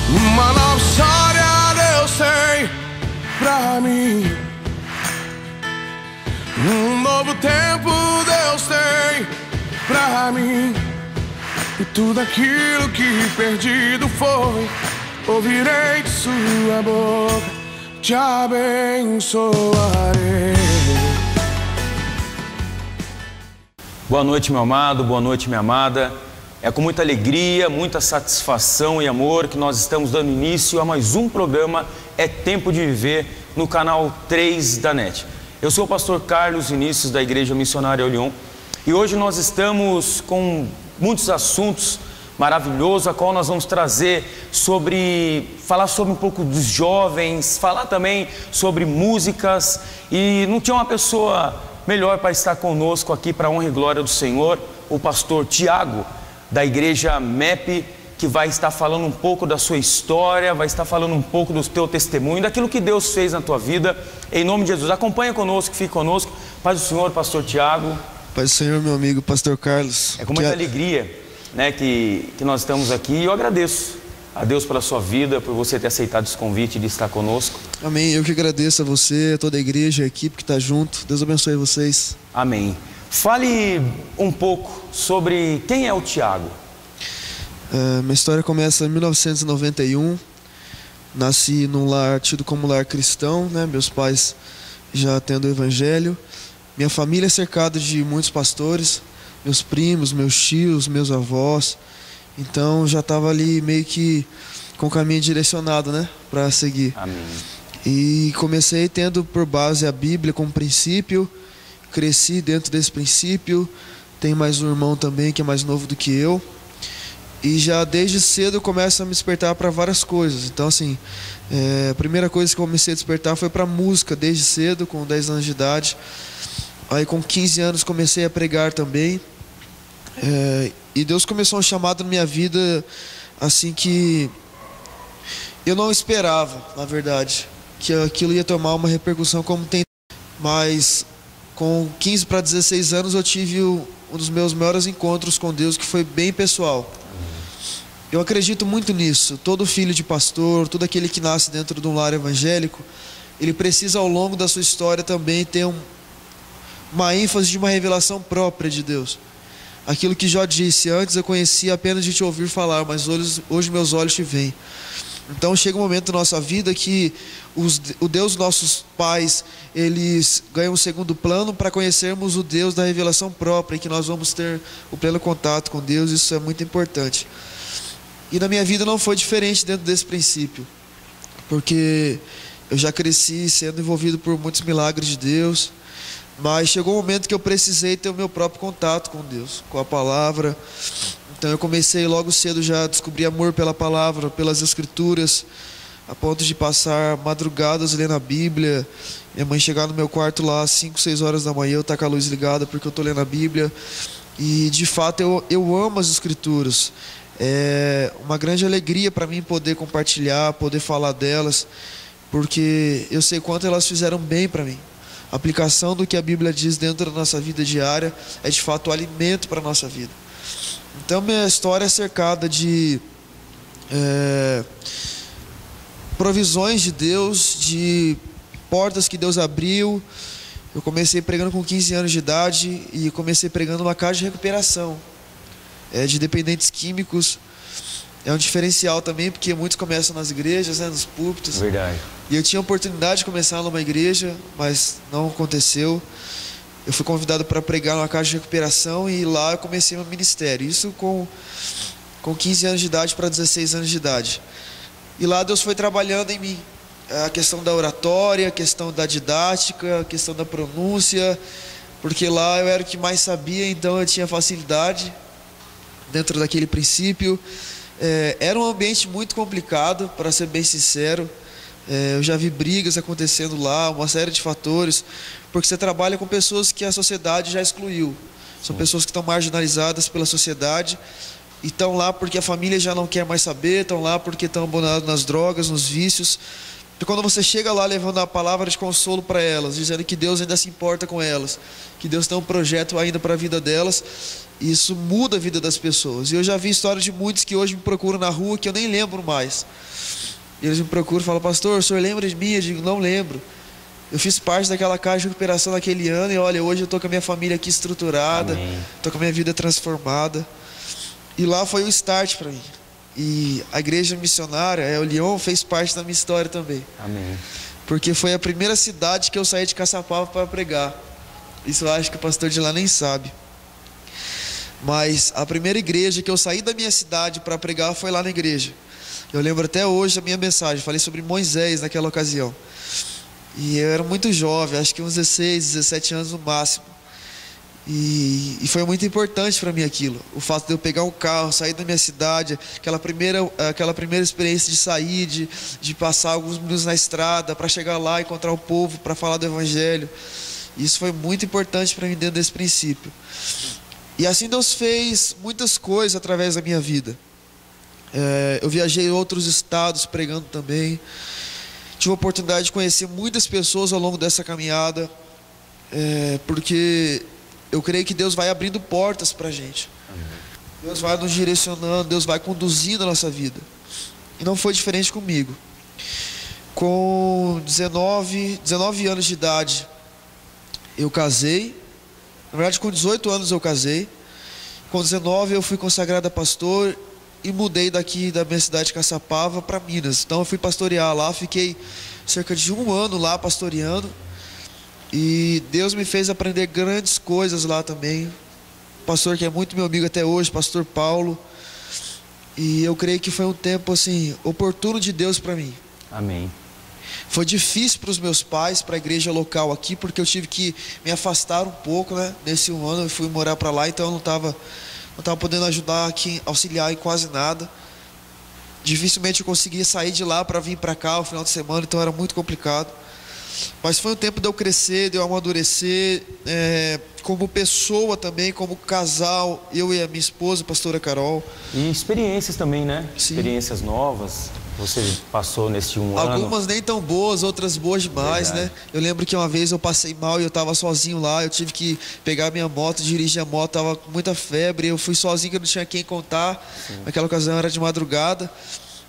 Uma nova história Deus tem pra mim. Um novo tempo Deus tem pra mim. E tudo aquilo que perdido foi, ouvirei de sua boca, te abençoarei. Boa noite, meu amado, boa noite, minha amada. É com muita alegria, muita satisfação e amor que nós estamos dando início a mais um programa É Tempo de Viver no canal 3 da NET. Eu sou o pastor Carlos Vinícius da Igreja Missionária Orion e hoje nós estamos com muitos assuntos maravilhosos, a qual nós vamos falar sobre um pouco dos jovens, falar também sobre músicas, e não tinha uma pessoa melhor para estar conosco aqui para a honra e glória do Senhor, o pastor Tiago, da Igreja MEP, que vai estar falando um pouco da sua história, vai estar falando um pouco do teu testemunho, daquilo que Deus fez na tua vida, em nome de Jesus. Acompanha conosco, fique conosco. Paz do Senhor, pastor Tiago. Paz do Senhor, meu amigo, pastor Carlos. É com muita alegria, né, que nós estamos aqui, e eu agradeço a Deus pela sua vida, por você ter aceitado esse convite de estar conosco. Amém, eu que agradeço a você, a toda a igreja, a equipe que está junto. Deus abençoe vocês. Amém. Fale um pouco sobre quem é o Tiago. Minha história começa em 1991. Nasci num lar tido como lar cristão, né? Meus pais já tendo o evangelho. Minha família é cercada de muitos pastores, meus primos, meus tios, meus avós. Então já estava ali meio que com o caminho direcionado, né, para seguir. Amém. E comecei tendo por base a Bíblia como princípio. Cresci dentro desse princípio. Tenho mais um irmão também que é mais novo do que eu. E já desde cedo eu começo a me despertar para várias coisas. Então assim, a primeira coisa que eu comecei a despertar foi para música desde cedo, com 10 anos de idade. Aí com 15 anos comecei a pregar também. E Deus começou um chamado na minha vida assim que eu não esperava, na verdade, que aquilo ia tomar uma repercussão como tem. Mas com 15 para 16 anos eu tive um dos meus maiores encontros com Deus, que foi bem pessoal. Eu acredito muito nisso. Todo filho de pastor, todo aquele que nasce dentro de um lar evangélico, ele precisa ao longo da sua história também ter uma ênfase de uma revelação própria de Deus. Aquilo que Jó disse: antes eu conhecia apenas de te ouvir falar, mas hoje meus olhos te veem. Então chega um momento na nossa vida que o Deus dos nossos pais, eles ganham um segundo plano para conhecermos o Deus da revelação própria, e que nós vamos ter o pleno contato com Deus. Isso é muito importante. E na minha vida não foi diferente dentro desse princípio, porque eu já cresci sendo envolvido por muitos milagres de Deus, mas chegou um momento que eu precisei ter o meu próprio contato com Deus, com a palavra. Então eu comecei logo cedo já a descobrir amor pela palavra, pelas escrituras, a ponto de passar madrugadas lendo a Bíblia. Minha mãe chegar no meu quarto lá às 5, 6 horas da manhã, eu estar com a luz ligada porque eu estou lendo a Bíblia. E de fato eu amo as escrituras. É uma grande alegria para mim poder compartilhar, poder falar delas, porque eu sei quanto elas fizeram bem para mim. A aplicação do que a Bíblia diz dentro da nossa vida diária é de fato o alimento para a nossa vida. Então minha história é cercada de provisões de Deus, de portas que Deus abriu. Eu comecei pregando com 15 anos de idade e comecei pregando uma casa de recuperação de dependentes químicos. É um diferencial também, porque muitos começam nas igrejas, né, nos púlpitos. Verdade. E eu tinha a oportunidade de começar numa igreja, mas não aconteceu. Eu fui convidado para pregar numa casa de recuperação e lá eu comecei meu ministério. Isso com 15 anos de idade para 16 anos de idade. E lá Deus foi trabalhando em mim. A questão da oratória, a questão da didática, a questão da pronúncia. Porque lá eu era o que mais sabia, então eu tinha facilidade dentro daquele princípio. Era um ambiente muito complicado, para ser bem sincero. Eu já vi brigas acontecendo lá, uma série de fatores, porque você trabalha com pessoas que a sociedade já excluiu. São pessoas que estão marginalizadas pela sociedade e estão lá porque a família já não quer mais saber, estão lá porque estão abandonados nas drogas, nos vícios. E quando você chega lá levando a palavra de consolo para elas, dizendo que Deus ainda se importa com elas, que Deus tem um projeto ainda para a vida delas, isso muda a vida das pessoas. E eu já vi histórias de muitos que hoje me procuram na rua que eu nem lembro mais. E eles me procuram e falam: pastor, o senhor lembra de mim? Eu digo: não lembro. Eu fiz parte daquela casa de recuperação naquele ano e olha, hoje eu estou com a minha família aqui estruturada, estou com a minha vida transformada. E lá foi o start para mim. E a igreja missionária, o Lyon, fez parte da minha história também. Amém. Porque foi a primeira cidade que eu saí de Caçapava para pregar. Isso eu acho que o pastor de lá nem sabe. Mas a primeira igreja que eu saí da minha cidade para pregar foi lá na igreja. Eu lembro até hoje a minha mensagem, falei sobre Moisés naquela ocasião. E eu era muito jovem, acho que uns 16, 17 anos no máximo. E foi muito importante para mim aquilo. O fato de eu pegar um carro, sair da minha cidade, aquela primeira experiência de sair, de passar alguns minutos na estrada, para chegar lá, encontrar o povo, para falar do evangelho. Isso foi muito importante para mim dentro desse princípio. E assim Deus fez muitas coisas através da minha vida. Eu viajei em outros estados pregando também. Tive a oportunidade de conhecer muitas pessoas ao longo dessa caminhada, porque eu creio que Deus vai abrindo portas para a gente. Amém. Deus vai nos direcionando, Deus vai conduzindo a nossa vida. E não foi diferente comigo. Com 19 anos de idade, eu casei. Na verdade, com 18 anos eu casei. Com 19 eu fui consagrado a pastor e mudei daqui da minha cidade de Caçapava para Minas. Então eu fui pastorear lá, fiquei cerca de 1 ano lá pastoreando. E Deus me fez aprender grandes coisas lá também. Pastor que é muito meu amigo até hoje, pastor Paulo. E eu creio que foi um tempo assim oportuno de Deus para mim. Amém. Foi difícil para os meus pais, para a igreja local aqui, porque eu tive que me afastar um pouco, né? Nesse 1 ano eu fui morar para lá, então eu não estava podendo ajudar aqui, auxiliar em quase nada. Dificilmente eu conseguia sair de lá para vir para cá no final de semana, então era muito complicado. Mas foi um tempo de eu crescer, de eu amadurecer, como pessoa também, como casal, eu e a minha esposa, a pastora Carol. E experiências também, né? Sim. Experiências novas. Você passou neste 1 ano. Algumas nem tão boas, outras boas demais, né? Eu lembro que uma vez eu passei mal e eu estava sozinho lá. Eu tive que pegar minha moto, dirigir a moto, estava com muita febre. Eu fui sozinho, que eu não tinha quem contar. Sim. Naquela ocasião era de madrugada.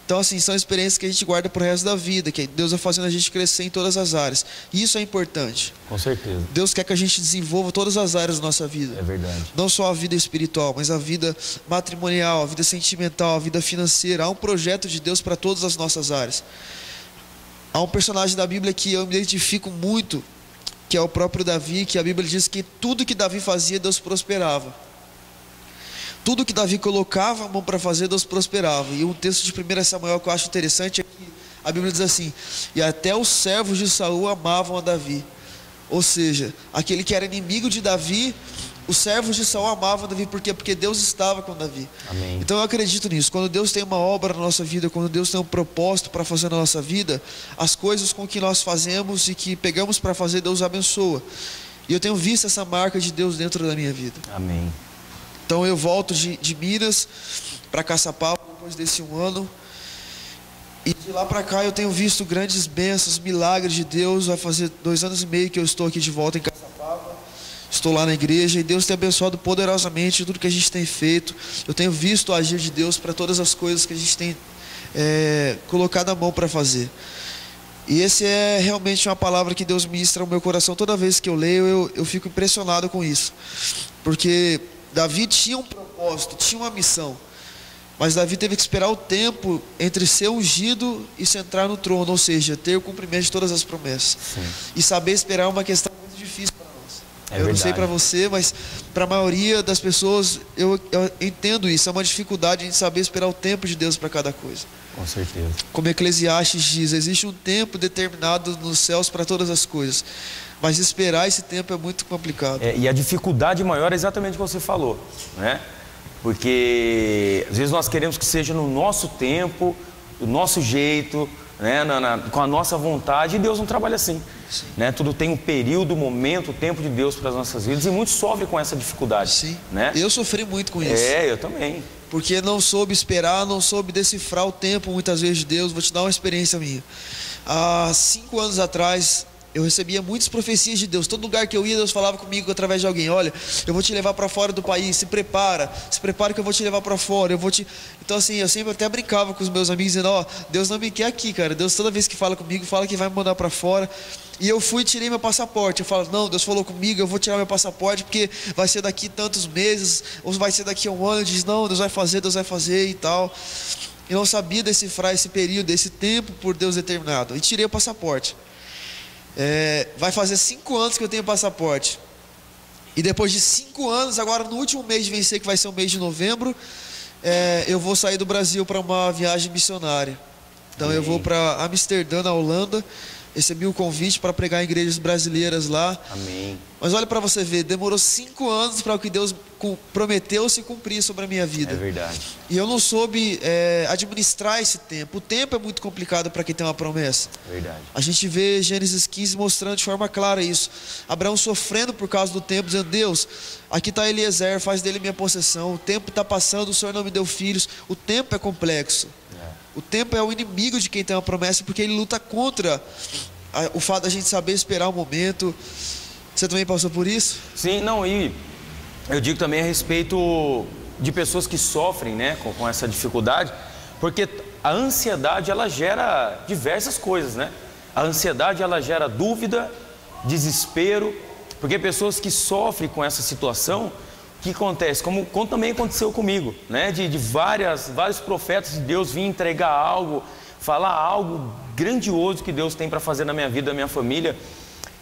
Então, assim, são experiências que a gente guarda pro resto da vida, que Deus vai fazendo a gente crescer em todas as áreas. E isso é importante. Com certeza. Deus quer que a gente desenvolva todas as áreas da nossa vida. É verdade. Não só a vida espiritual, mas a vida matrimonial, a vida sentimental, a vida financeira. Há um projeto de Deus para todas as nossas áreas. Há um personagem da Bíblia que eu me identifico muito, que é o próprio Davi, que a Bíblia diz que tudo que Davi fazia, Deus prosperava. Tudo que Davi colocava a mão para fazer, Deus prosperava. E um texto de 1 Samuel que eu acho interessante é que a Bíblia diz assim: e até os servos de Saul amavam a Davi. Ou seja, aquele que era inimigo de Davi, os servos de Saul amavam Davi. Por quê? Porque Deus estava com Davi. Amém. Então eu acredito nisso. Quando Deus tem uma obra na nossa vida, quando Deus tem um propósito para fazer na nossa vida, as coisas com que nós fazemos e que pegamos para fazer, Deus abençoa. E eu tenho visto essa marca de Deus dentro da minha vida. Amém. Então eu volto de Minas para Caçapava depois desse 1 ano. E de lá para cá eu tenho visto grandes bênçãos, milagres de Deus. Vai fazer 2 anos e meio que eu estou aqui de volta em Caçapava. Estou lá na igreja e Deus tem abençoado poderosamente tudo que a gente tem feito. Eu tenho visto o agir de Deus para todas as coisas que a gente tem colocado a mão para fazer. E esse é realmente uma palavra que Deus ministra ao meu coração. Toda vez que eu leio, eu fico impressionado com isso. Porque Davi tinha um propósito, tinha uma missão. Mas Davi teve que esperar o tempo entre ser ungido e se entrar no trono. Ou seja, ter o cumprimento de todas as promessas. Sim. E saber esperar é uma questão muito difícil para nós. Eu verdade. Não sei para você, mas para a maioria das pessoas eu entendo isso. É uma dificuldade em saber esperar o tempo de Deus para cada coisa. Com certeza. Como Eclesiastes diz, existe um tempo determinado nos céus para todas as coisas. Mas esperar esse tempo é muito complicado. E a dificuldade maior é exatamente o que você falou, né? Porque às vezes nós queremos que seja no nosso tempo, do nosso jeito, né, com a nossa vontade, e Deus não trabalha assim. Né? Tudo tem um período, um momento, o tempo de Deus para as nossas vidas, e muitos sofrem com essa dificuldade. Sim. Né? Eu sofri muito com isso. Eu também. Porque não soube esperar, não soube decifrar o tempo muitas vezes de Deus. Vou te dar uma experiência minha. Há 5 anos atrás, eu recebia muitas profecias de Deus. Todo lugar que eu ia, Deus falava comigo através de alguém. Olha, eu vou te levar para fora do país, se prepara que eu vou te levar para fora. Então assim, eu sempre até brincava com os meus amigos, dizendo, Deus não me quer aqui, cara. Deus toda vez que fala comigo, fala que vai me mandar para fora. E eu fui e tirei meu passaporte. Eu falo, não, Deus falou comigo, eu vou tirar meu passaporte, porque vai ser daqui tantos meses, ou vai ser daqui a um ano. Ele diz, não, Deus vai fazer e tal. Eu não sabia decifrar esse período, esse tempo por Deus determinado. E tirei o passaporte. Vai fazer 5 anos que eu tenho passaporte. E depois de 5 anos, agora no último mês de vencer, que vai ser o mês de novembro, eu vou sair do Brasil para uma viagem missionária. Então eu vou para Amsterdã, na Holanda. Recebi o convite para pregar em igrejas brasileiras lá. Amém. Mas olha para você ver, demorou 5 anos para o que Deus prometeu se cumprir sobre a minha vida. É verdade. E eu não soube administrar esse tempo. O tempo é muito complicado para quem tem uma promessa. Verdade. A gente vê Gênesis 15 mostrando de forma clara isso. Abraão sofrendo por causa do tempo, dizendo, Deus, aqui está Eliezer, faz dele minha possessão. O tempo está passando, o Senhor não me deu filhos. O tempo é complexo. O tempo é o inimigo de quem tem uma promessa, porque ele luta contra o fato da gente saber esperar o momento. Você também passou por isso? Sim, não, e eu digo também a respeito de pessoas que sofrem, né, com essa dificuldade, porque a ansiedade, ela gera diversas coisas, né? A ansiedade, ela gera dúvida, desespero, porque pessoas que sofrem com essa situação, o que acontece? Como também aconteceu comigo, né? De vários profetas de Deus virem entregar algo, falar algo grandioso que Deus tem para fazer na minha vida, na minha família.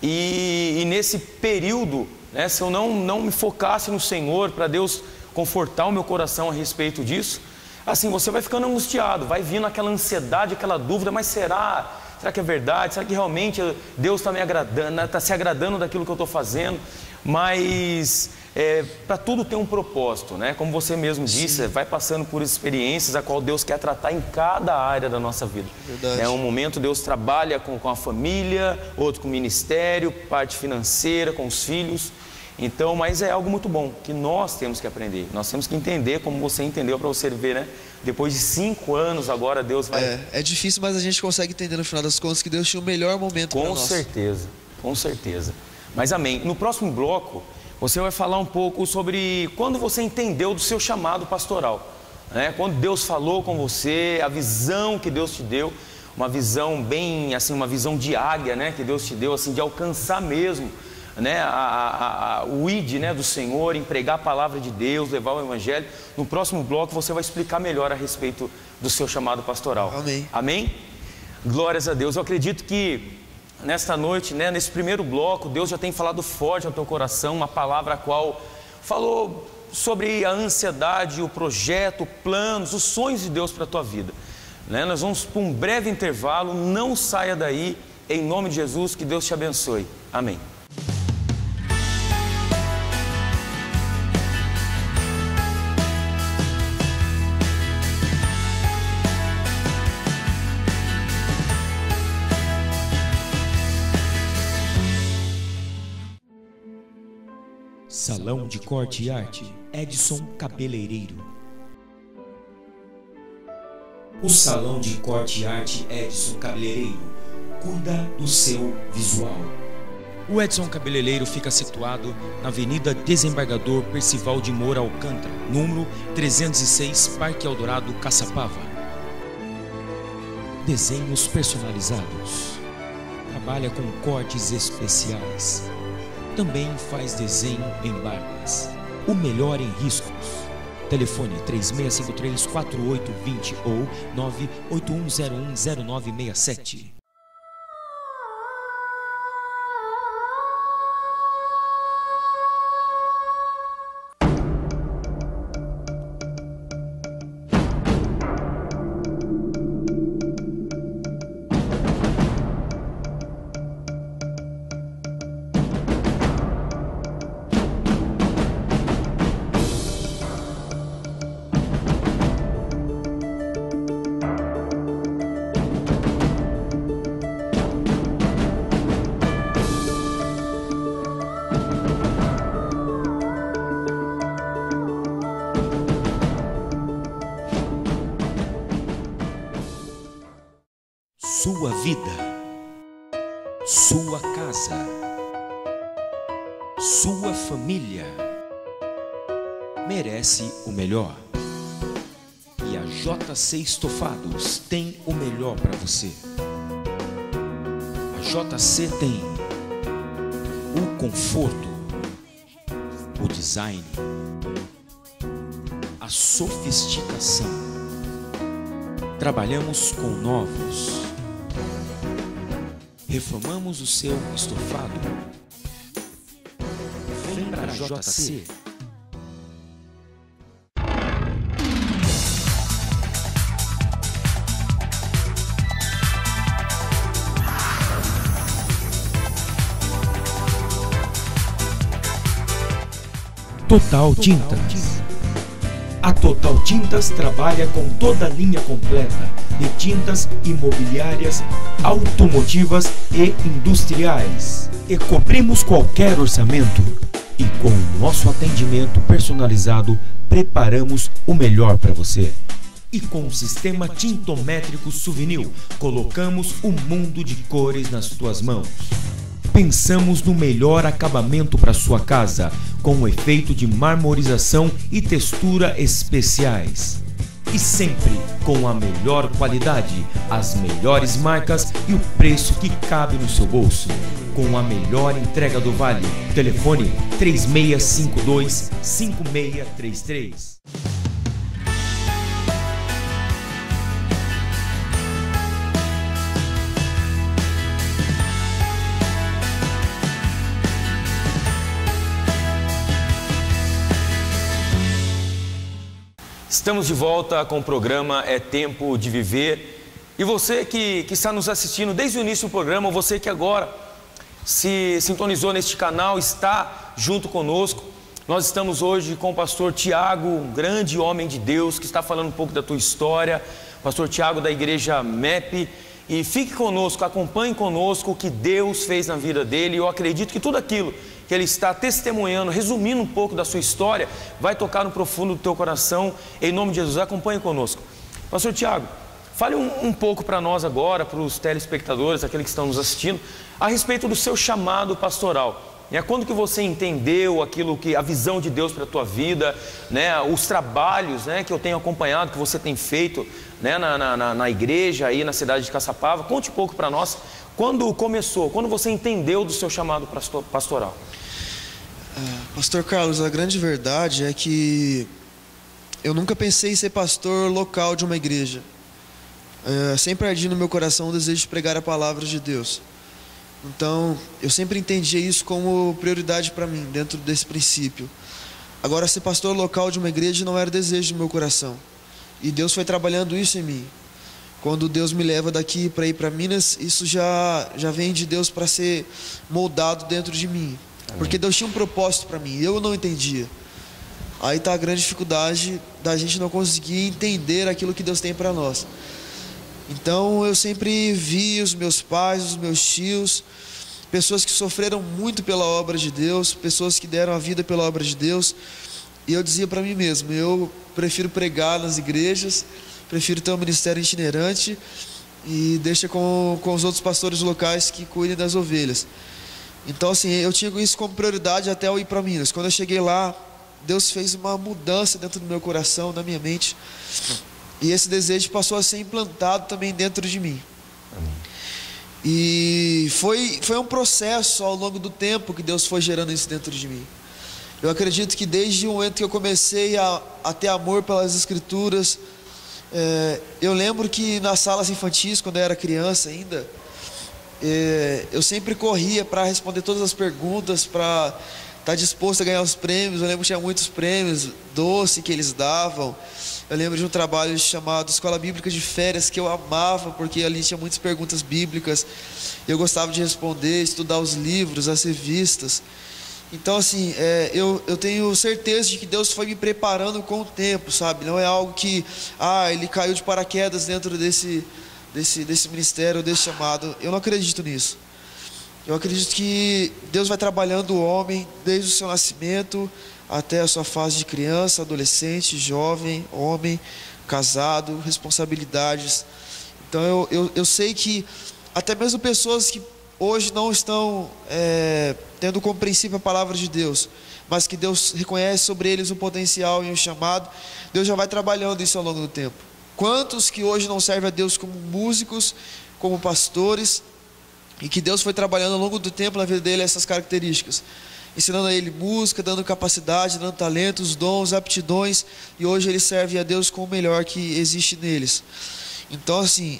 E nesse período, né, se eu não me focasse no Senhor, para Deus confortar o meu coração a respeito disso, assim, você vai ficando angustiado, vai vindo aquela ansiedade, aquela dúvida, mas será que é verdade? Será que realmente Deus está me agradando, está se agradando daquilo que eu estou fazendo? Mas para tudo tem um propósito, né? Como você mesmo disse, vai passando por experiências a qual Deus quer tratar em cada área da nossa vida. Verdade. Um momento Deus trabalha com a família, outro com o ministério, parte financeira, com os filhos. Então, mas é algo muito bom, que nós temos que aprender. Nós temos que entender, como você entendeu, para você ver, né? Depois de 5 anos, agora Deus vai... É difícil, mas a gente consegue entender no final das contas que Deus tinha o melhor momento para nós. Com certeza. Mas amém. No próximo bloco, você vai falar um pouco sobre quando você entendeu do seu chamado pastoral, né? Quando Deus falou com você, a visão que Deus te deu, uma visão bem, assim, uma visão de águia, né? Que Deus te deu, assim, de alcançar mesmo, né? O ID, né, do Senhor, empregar a palavra de Deus, levar o Evangelho. No próximo bloco você vai explicar melhor a respeito do seu chamado pastoral. Amém. Amém? Glórias a Deus. Eu acredito que nesta noite, né, nesse primeiro bloco, Deus já tem falado forte ao teu coração, uma palavra a qual falou sobre a ansiedade, o projeto, planos, os sonhos de Deus para a tua vida, né? Nós vamos para um breve intervalo, não saia daí, em nome de Jesus, que Deus te abençoe. Amém. Salão de Corte e Arte, Edson Cabeleireiro. O Salão de Corte e Arte Edson Cabeleireiro cuida do seu visual. O Edson Cabeleireiro fica situado na Avenida Desembargador Percival de Moura Alcântara, número 306, Parque Eldorado, Caçapava. Desenhos personalizados. Trabalha com cortes especiais. Também faz desenho em barbas. O melhor em riscos. Telefone 3653-4820 ou 981010967. Sua vida, sua casa, sua família merece o melhor. E a JC Estofados tem o melhor para você. A JC tem o conforto, o design, a sofisticação. Trabalhamos com novos. Reformamos o seu estofado. Vem para a JC. Total Tintas. A Total Tintas trabalha com toda a linha completa de tintas imobiliárias, automotivas e industriais. E cobrimos qualquer orçamento. E com o nosso atendimento personalizado, preparamos o melhor para você. E com o sistema tintométrico Souvenir, colocamos o mundo de cores nas tuas mãos. Pensamos no melhor acabamento para sua casa, com o efeito de marmorização e textura especiais. E sempre com a melhor qualidade, as melhores marcas e o preço que cabe no seu bolso. Com a melhor entrega do Vale. Telefone 3652-5633. Estamos de volta com o programa É Tempo de Viver. E você que está nos assistindo desde o início do programa, você que agora se sintonizou neste canal, está junto conosco. Nós estamos hoje com o pastor Tiago, um grande homem de Deus, que está falando um pouco da tua história. Pastor Tiago da igreja MEP. E fique conosco, acompanhe conosco o que Deus fez na vida dele. Eu acredito que tudo aquilo que ele está testemunhando, resumindo um pouco da sua história, vai tocar no profundo do teu coração. Em nome de Jesus, acompanhe conosco. Pastor Tiago, fale um pouco para nós agora, para os telespectadores, aqueles que estão nos assistindo, a respeito do seu chamado pastoral. Quando que você entendeu aquilo que a visão de Deus para a tua vida, os trabalhos que eu tenho acompanhado, que você tem feito na igreja aí na cidade de Caçapava. Conte um pouco para nós, quando começou, quando você entendeu do seu chamado pastoral. Pastor Carlos, a grande verdade é que eu nunca pensei em ser pastor local de uma igreja. Sempre ardia no meu coração o desejo de pregar a palavra de Deus. Então, eu sempre entendi isso como prioridade para mim, dentro desse princípio. Agora, ser pastor local de uma igreja não era desejo do meu coração. E Deus foi trabalhando isso em mim. Quando Deus me leva daqui para ir para Minas, isso já vem de Deus para ser moldado dentro de mim. Amém. Porque Deus tinha um propósito para mim, eu não entendia. Aí está a grande dificuldade da gente não conseguir entender aquilo que Deus tem para nós. Então eu sempre vi os meus pais, os meus tios, pessoas que sofreram muito pela obra de Deus, pessoas que deram a vida pela obra de Deus. E eu dizia para mim mesmo, eu prefiro pregar nas igrejas, prefiro ter um ministério itinerante e deixa com os outros pastores locais que cuidem das ovelhas. Então assim, eu tinha isso como prioridade até eu ir para Minas. Quando eu cheguei lá, Deus fez uma mudança dentro do meu coração, na minha mente. E esse desejo passou a ser implantado também dentro de mim. Amém. E foi um processo ao longo do tempo que Deus foi gerando isso dentro de mim. Eu acredito que desde o momento que eu comecei a ter amor pelas Escrituras, eu lembro que nas salas infantis, quando eu era criança ainda, eu sempre corria para responder todas as perguntas, para estar disposto a ganhar os prêmios. Eu lembro que tinha muitos prêmios, doce que eles davam. Eu lembro de um trabalho chamado Escola Bíblica de Férias, que eu amava, porque ali tinha muitas perguntas bíblicas. Eu gostava de responder, estudar os livros, as revistas. Então assim, eu tenho certeza de que Deus foi me preparando com o tempo, sabe? Não é algo que, ele caiu de paraquedas dentro desse ministério, desse chamado. Eu não acredito nisso. Eu acredito que Deus vai trabalhando o homem desde o seu nascimento até a sua fase de criança, adolescente, jovem, homem, casado, responsabilidades. Então eu sei que até mesmo pessoas que hoje não estão tendo como princípio a palavra de Deus, mas que Deus reconhece sobre eles o potencial e o chamado, Deus já vai trabalhando isso ao longo do tempo. Quantos que hoje não servem a Deus como músicos, como pastores, e que Deus foi trabalhando ao longo do tempo na vida dele essas características, ensinando a ele música, dando capacidade, dando talentos, dons, aptidões, e hoje ele serve a Deus com o melhor que existe neles. Então assim,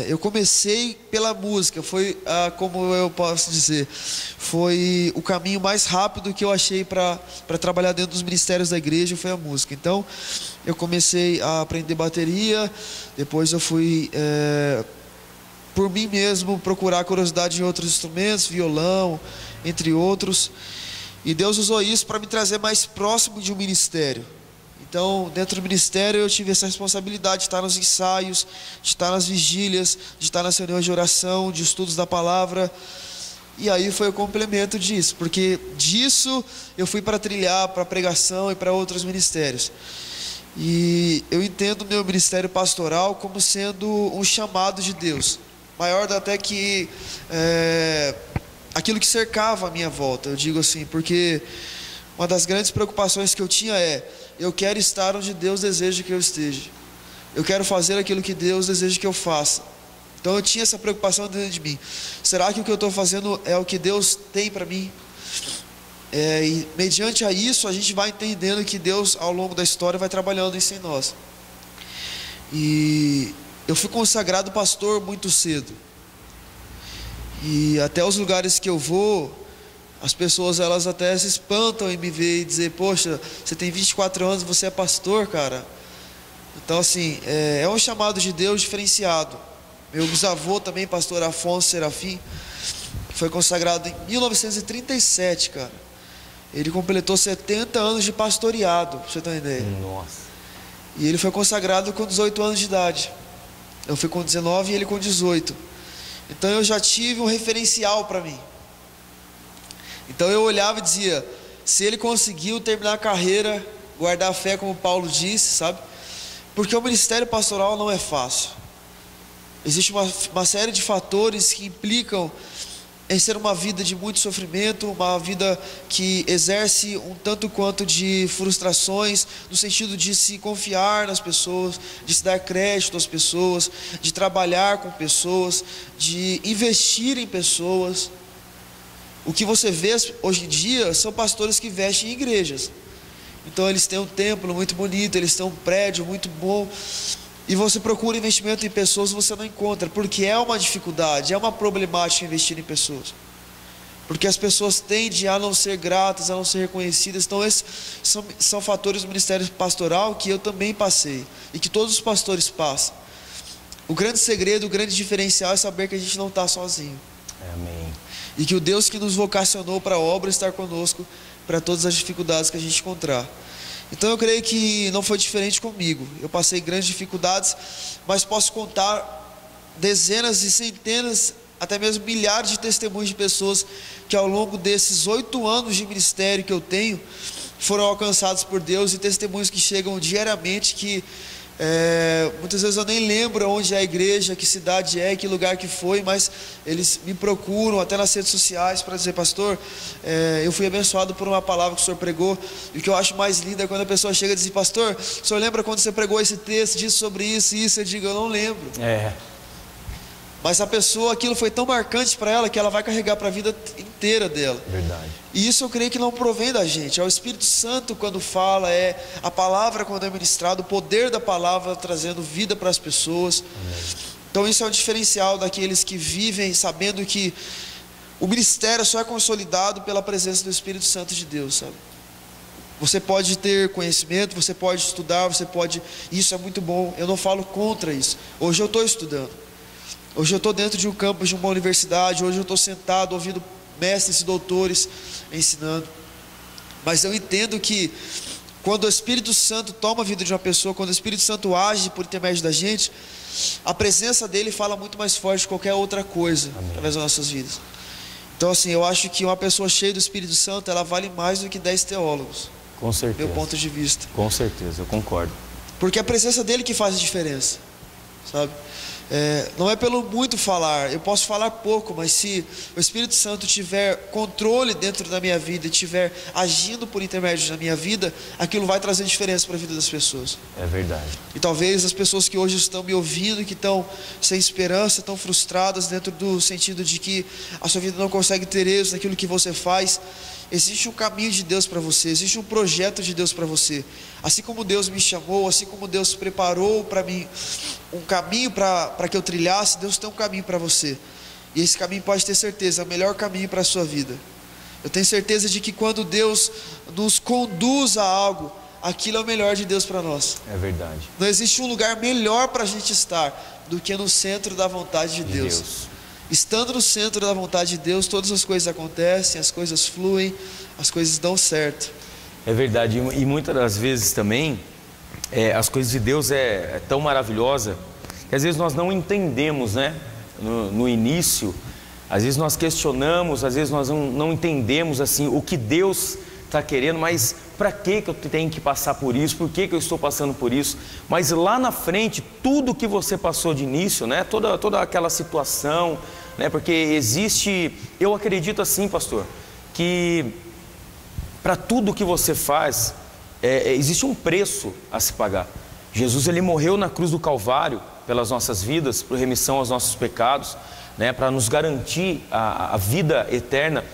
eu comecei pela música, foi, como eu posso dizer, foi o caminho mais rápido que eu achei para trabalhar dentro dos ministérios da igreja, foi a música. Então eu comecei a aprender bateria, depois eu fui por mim mesmo procurar curiosidade em outros instrumentos, violão, entre outros, e Deus usou isso para me trazer mais próximo de um ministério. Então, dentro do ministério eu tive essa responsabilidade de estar nos ensaios, de estar nas vigílias, de estar nas reuniões de oração, de estudos da palavra. E aí foi o complemento disso, porque disso eu fui para trilhar, para pregação e para outros ministérios. E eu entendo o meu ministério pastoral como sendo um chamado de Deus, maior até que aquilo que cercava a minha volta, eu digo assim, porque uma das grandes preocupações que eu tinha eu quero estar onde Deus deseja que eu esteja. Eu quero fazer aquilo que Deus deseja que eu faça. Então eu tinha essa preocupação dentro de mim. Será que o que eu estou fazendo é o que Deus tem para mim? E mediante a isso a gente vai entendendo que Deus ao longo da história vai trabalhando isso em nós. E eu fui consagrado pastor muito cedo. E até os lugares que eu vou, as pessoas elas até se espantam em me ver e dizer: poxa, você tem 24 anos, você é pastor, cara. Então assim, é um chamado de Deus diferenciado. Meu bisavô também, pastor Afonso Serafim, foi consagrado em 1937, cara. Ele completou 70 anos de pastoreado, pra você ter uma ideia. Nossa. E ele foi consagrado com 18 anos de idade. Eu fui com 19 e ele com 18. Então eu já tive um referencial para mim. Então eu olhava e dizia: se ele conseguiu terminar a carreira, guardar a fé, como Paulo disse, sabe? Porque o ministério pastoral não é fácil. Existe uma série de fatores que implicam em ser uma vida de muito sofrimento, uma vida que exerce um tanto quanto de frustrações, no sentido de se confiar nas pessoas, de se dar crédito às pessoas, de trabalhar com pessoas, de investir em pessoas. O que você vê hoje em dia são pastores que vestem em igrejas. Então eles têm um templo muito bonito, eles têm um prédio muito bom, e você procura investimento em pessoas, você não encontra, porque é uma dificuldade, é uma problemática investir em pessoas, porque as pessoas tendem a não ser gratas, a não ser reconhecidas. Então esses são fatores do ministério pastoral que eu também passei, e que todos os pastores passam. O grande segredo, o grande diferencial é saber que a gente não está sozinho. Amém. E que o Deus que nos vocacionou para a obra está conosco para todas as dificuldades que a gente encontrar. Então eu creio que não foi diferente comigo. Eu passei grandes dificuldades, mas posso contar dezenas e centenas, até mesmo milhares de testemunhos de pessoas que ao longo desses 8 anos de ministério que eu tenho, foram alcançados por Deus, e testemunhos que chegam diariamente que muitas vezes eu nem lembro onde é a igreja, que cidade é, que lugar que foi, mas eles me procuram até nas redes sociais para dizer: pastor, eu fui abençoado por uma palavra que o senhor pregou. E o que eu acho mais lindo é quando a pessoa chega e diz: pastor, o senhor lembra quando você pregou esse texto, disse sobre isso e isso? Eu digo: eu não lembro. Mas a pessoa, aquilo foi tão marcante para ela que ela vai carregar para a vida inteira dela. Verdade. E isso eu creio que não provém da gente, é o Espírito Santo quando fala, é a palavra quando é ministrado, o poder da palavra trazendo vida para as pessoas. Amém. Então isso é um diferencial daqueles que vivem sabendo que o ministério só é consolidado pela presença do Espírito Santo de Deus, sabe? Você pode ter conhecimento, você pode estudar, isso é muito bom, eu não falo contra isso. Hoje eu estou estudando. Hoje eu estou dentro de um campus de uma universidade, hoje eu estou sentado ouvindo mestres e doutores ensinando. Mas eu entendo que quando o Espírito Santo toma a vida de uma pessoa, quando o Espírito Santo age por intermédio da gente, a presença dele fala muito mais forte que qualquer outra coisa. Amém. Através das nossas vidas. Então assim, eu acho que uma pessoa cheia do Espírito Santo, ela vale mais do que 10 teólogos. Com certeza. Meu ponto de vista. Com certeza, eu concordo. Porque é a presença dele que faz a diferença, sabe? Não é pelo muito falar, eu posso falar pouco, mas se o Espírito Santo tiver controle dentro da minha vida e estiver agindo por intermédio da minha vida, aquilo vai trazer diferença para a vida das pessoas. É verdade. E talvez as pessoas que hoje estão me ouvindo, que estão sem esperança, estão frustradas dentro do sentido de que a sua vida não consegue ter êxito naquilo que você faz, existe um caminho de Deus para você, existe um projeto de Deus para você. Assim como Deus me chamou, assim como Deus preparou para mim um caminho para que eu trilhasse, Deus tem um caminho para você. E esse caminho, pode ter certeza, é o melhor caminho para a sua vida. Eu tenho certeza de que quando Deus nos conduz a algo, aquilo é o melhor de Deus para nós. É verdade. Não existe um lugar melhor para a gente estar do que no centro da vontade de Deus. Estando no centro da vontade de Deus, todas as coisas acontecem, as coisas fluem, as coisas dão certo. É verdade, e muitas das vezes também, as coisas de Deus é tão maravilhosa, que às vezes nós não entendemos, né? No início, às vezes nós questionamos, às vezes nós não entendemos assim, o que Deus está querendo, mas para que eu tenho que passar por isso, por que eu estou passando por isso? Mas lá na frente, tudo que você passou de início, né? Toda aquela situação, né? Porque existe, eu acredito assim, pastor, que para tudo que você faz, existe um preço a se pagar. Jesus, ele morreu na cruz do Calvário pelas nossas vidas, por remissão aos nossos pecados, né? Para nos garantir a vida eterna,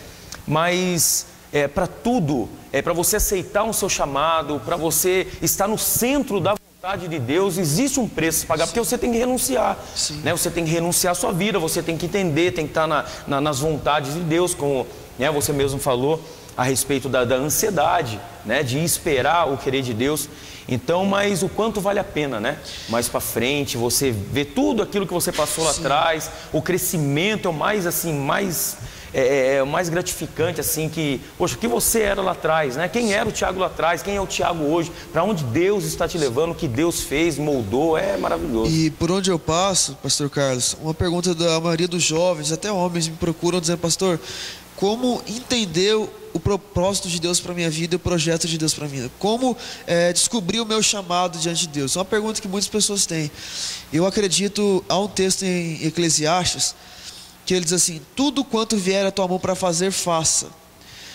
mas para tudo, para você aceitar um seu chamado, para você estar no centro da vontade de Deus, existe um preço a pagar, porque você tem que renunciar, né? Você tem que renunciar à sua vida, você tem que entender, tem que estar nas vontades de Deus, como, né, você mesmo falou a respeito da ansiedade, né, de esperar o querer de Deus. Então, mas o quanto vale a pena, né? Mais para frente, você vê tudo aquilo que você passou lá atrás, o crescimento é o mais assim, o mais gratificante, assim, que, poxa, o que você era lá atrás, né? Quem era o Tiago lá atrás, quem é o Tiago hoje, para onde Deus está te levando, o que Deus fez, moldou, é maravilhoso. E por onde eu passo, pastor Carlos, uma pergunta da maioria dos jovens, até homens, me procuram dizendo: pastor, como entender o propósito de Deus para a minha vida e o projeto de Deus para a minha vida? Como descobrir o meu chamado diante de Deus? É uma pergunta que muitas pessoas têm. Eu acredito, há um texto em Eclesiastes que ele diz assim: tudo quanto vier a tua mão para fazer, faça.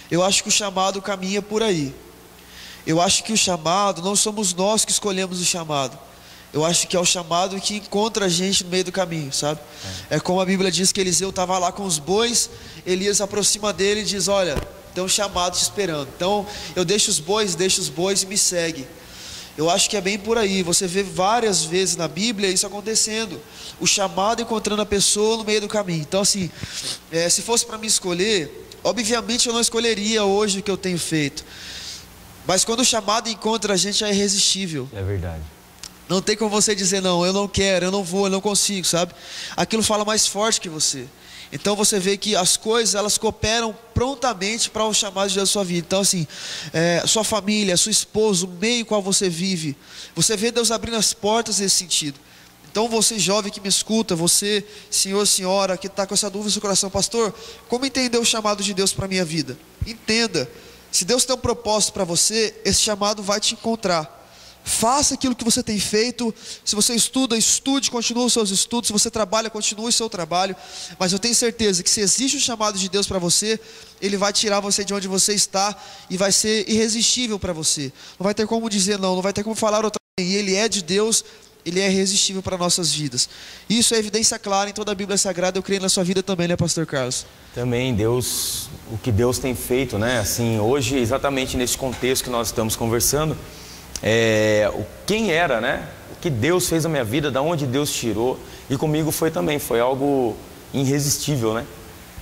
Eu acho que o chamado caminha por aí. Eu acho que o chamado, não somos nós que escolhemos o chamado. Eu acho que é o chamado que encontra a gente no meio do caminho, sabe? É como a Bíblia diz que Eliseu estava lá com os bois, Elias aproxima dele e diz: olha, tem um chamado te esperando. Então eu deixo os bois e me segue. Eu acho que é bem por aí. Você vê várias vezes na Bíblia isso acontecendo, o chamado encontrando a pessoa no meio do caminho. Então assim, se fosse para me escolher, obviamente eu não escolheria hoje o que eu tenho feito, mas quando o chamado encontra a gente, é irresistível. É verdade. Não tem como você dizer: não, eu não quero, eu não vou, eu não consigo, sabe? Aquilo fala mais forte que você. Então você vê que as coisas, elas cooperam prontamente para o chamado de Deus da sua vida. Então assim, sua família, sua esposa, o meio em qual você vive, você vê Deus abrindo as portas nesse sentido. Então você jovem que me escuta, você senhor, senhora, que está com essa dúvida no seu coração: pastor, como entender o chamado de Deus para a minha vida? Entenda, se Deus tem um propósito para você, esse chamado vai te encontrar. Faça aquilo que você tem feito. Se você estuda, estude, continue os seus estudos. Se você trabalha, continue o seu trabalho. Mas eu tenho certeza que se existe um chamado de Deus para você, Ele vai tirar você de onde você está e vai ser irresistível para você. Não vai ter como dizer não vai ter como falar outra coisa. E Ele é de Deus, Ele é irresistível para nossas vidas. Isso é evidência clara em toda a Bíblia Sagrada. Eu creio na sua vida também, né, pastor Carlos? Também Deus, o que Deus tem feito, né? Assim, hoje, exatamente nesse contexto que nós estamos conversando, quem era, né? O que Deus fez na minha vida, da onde Deus tirou, e comigo foi algo irresistível, né?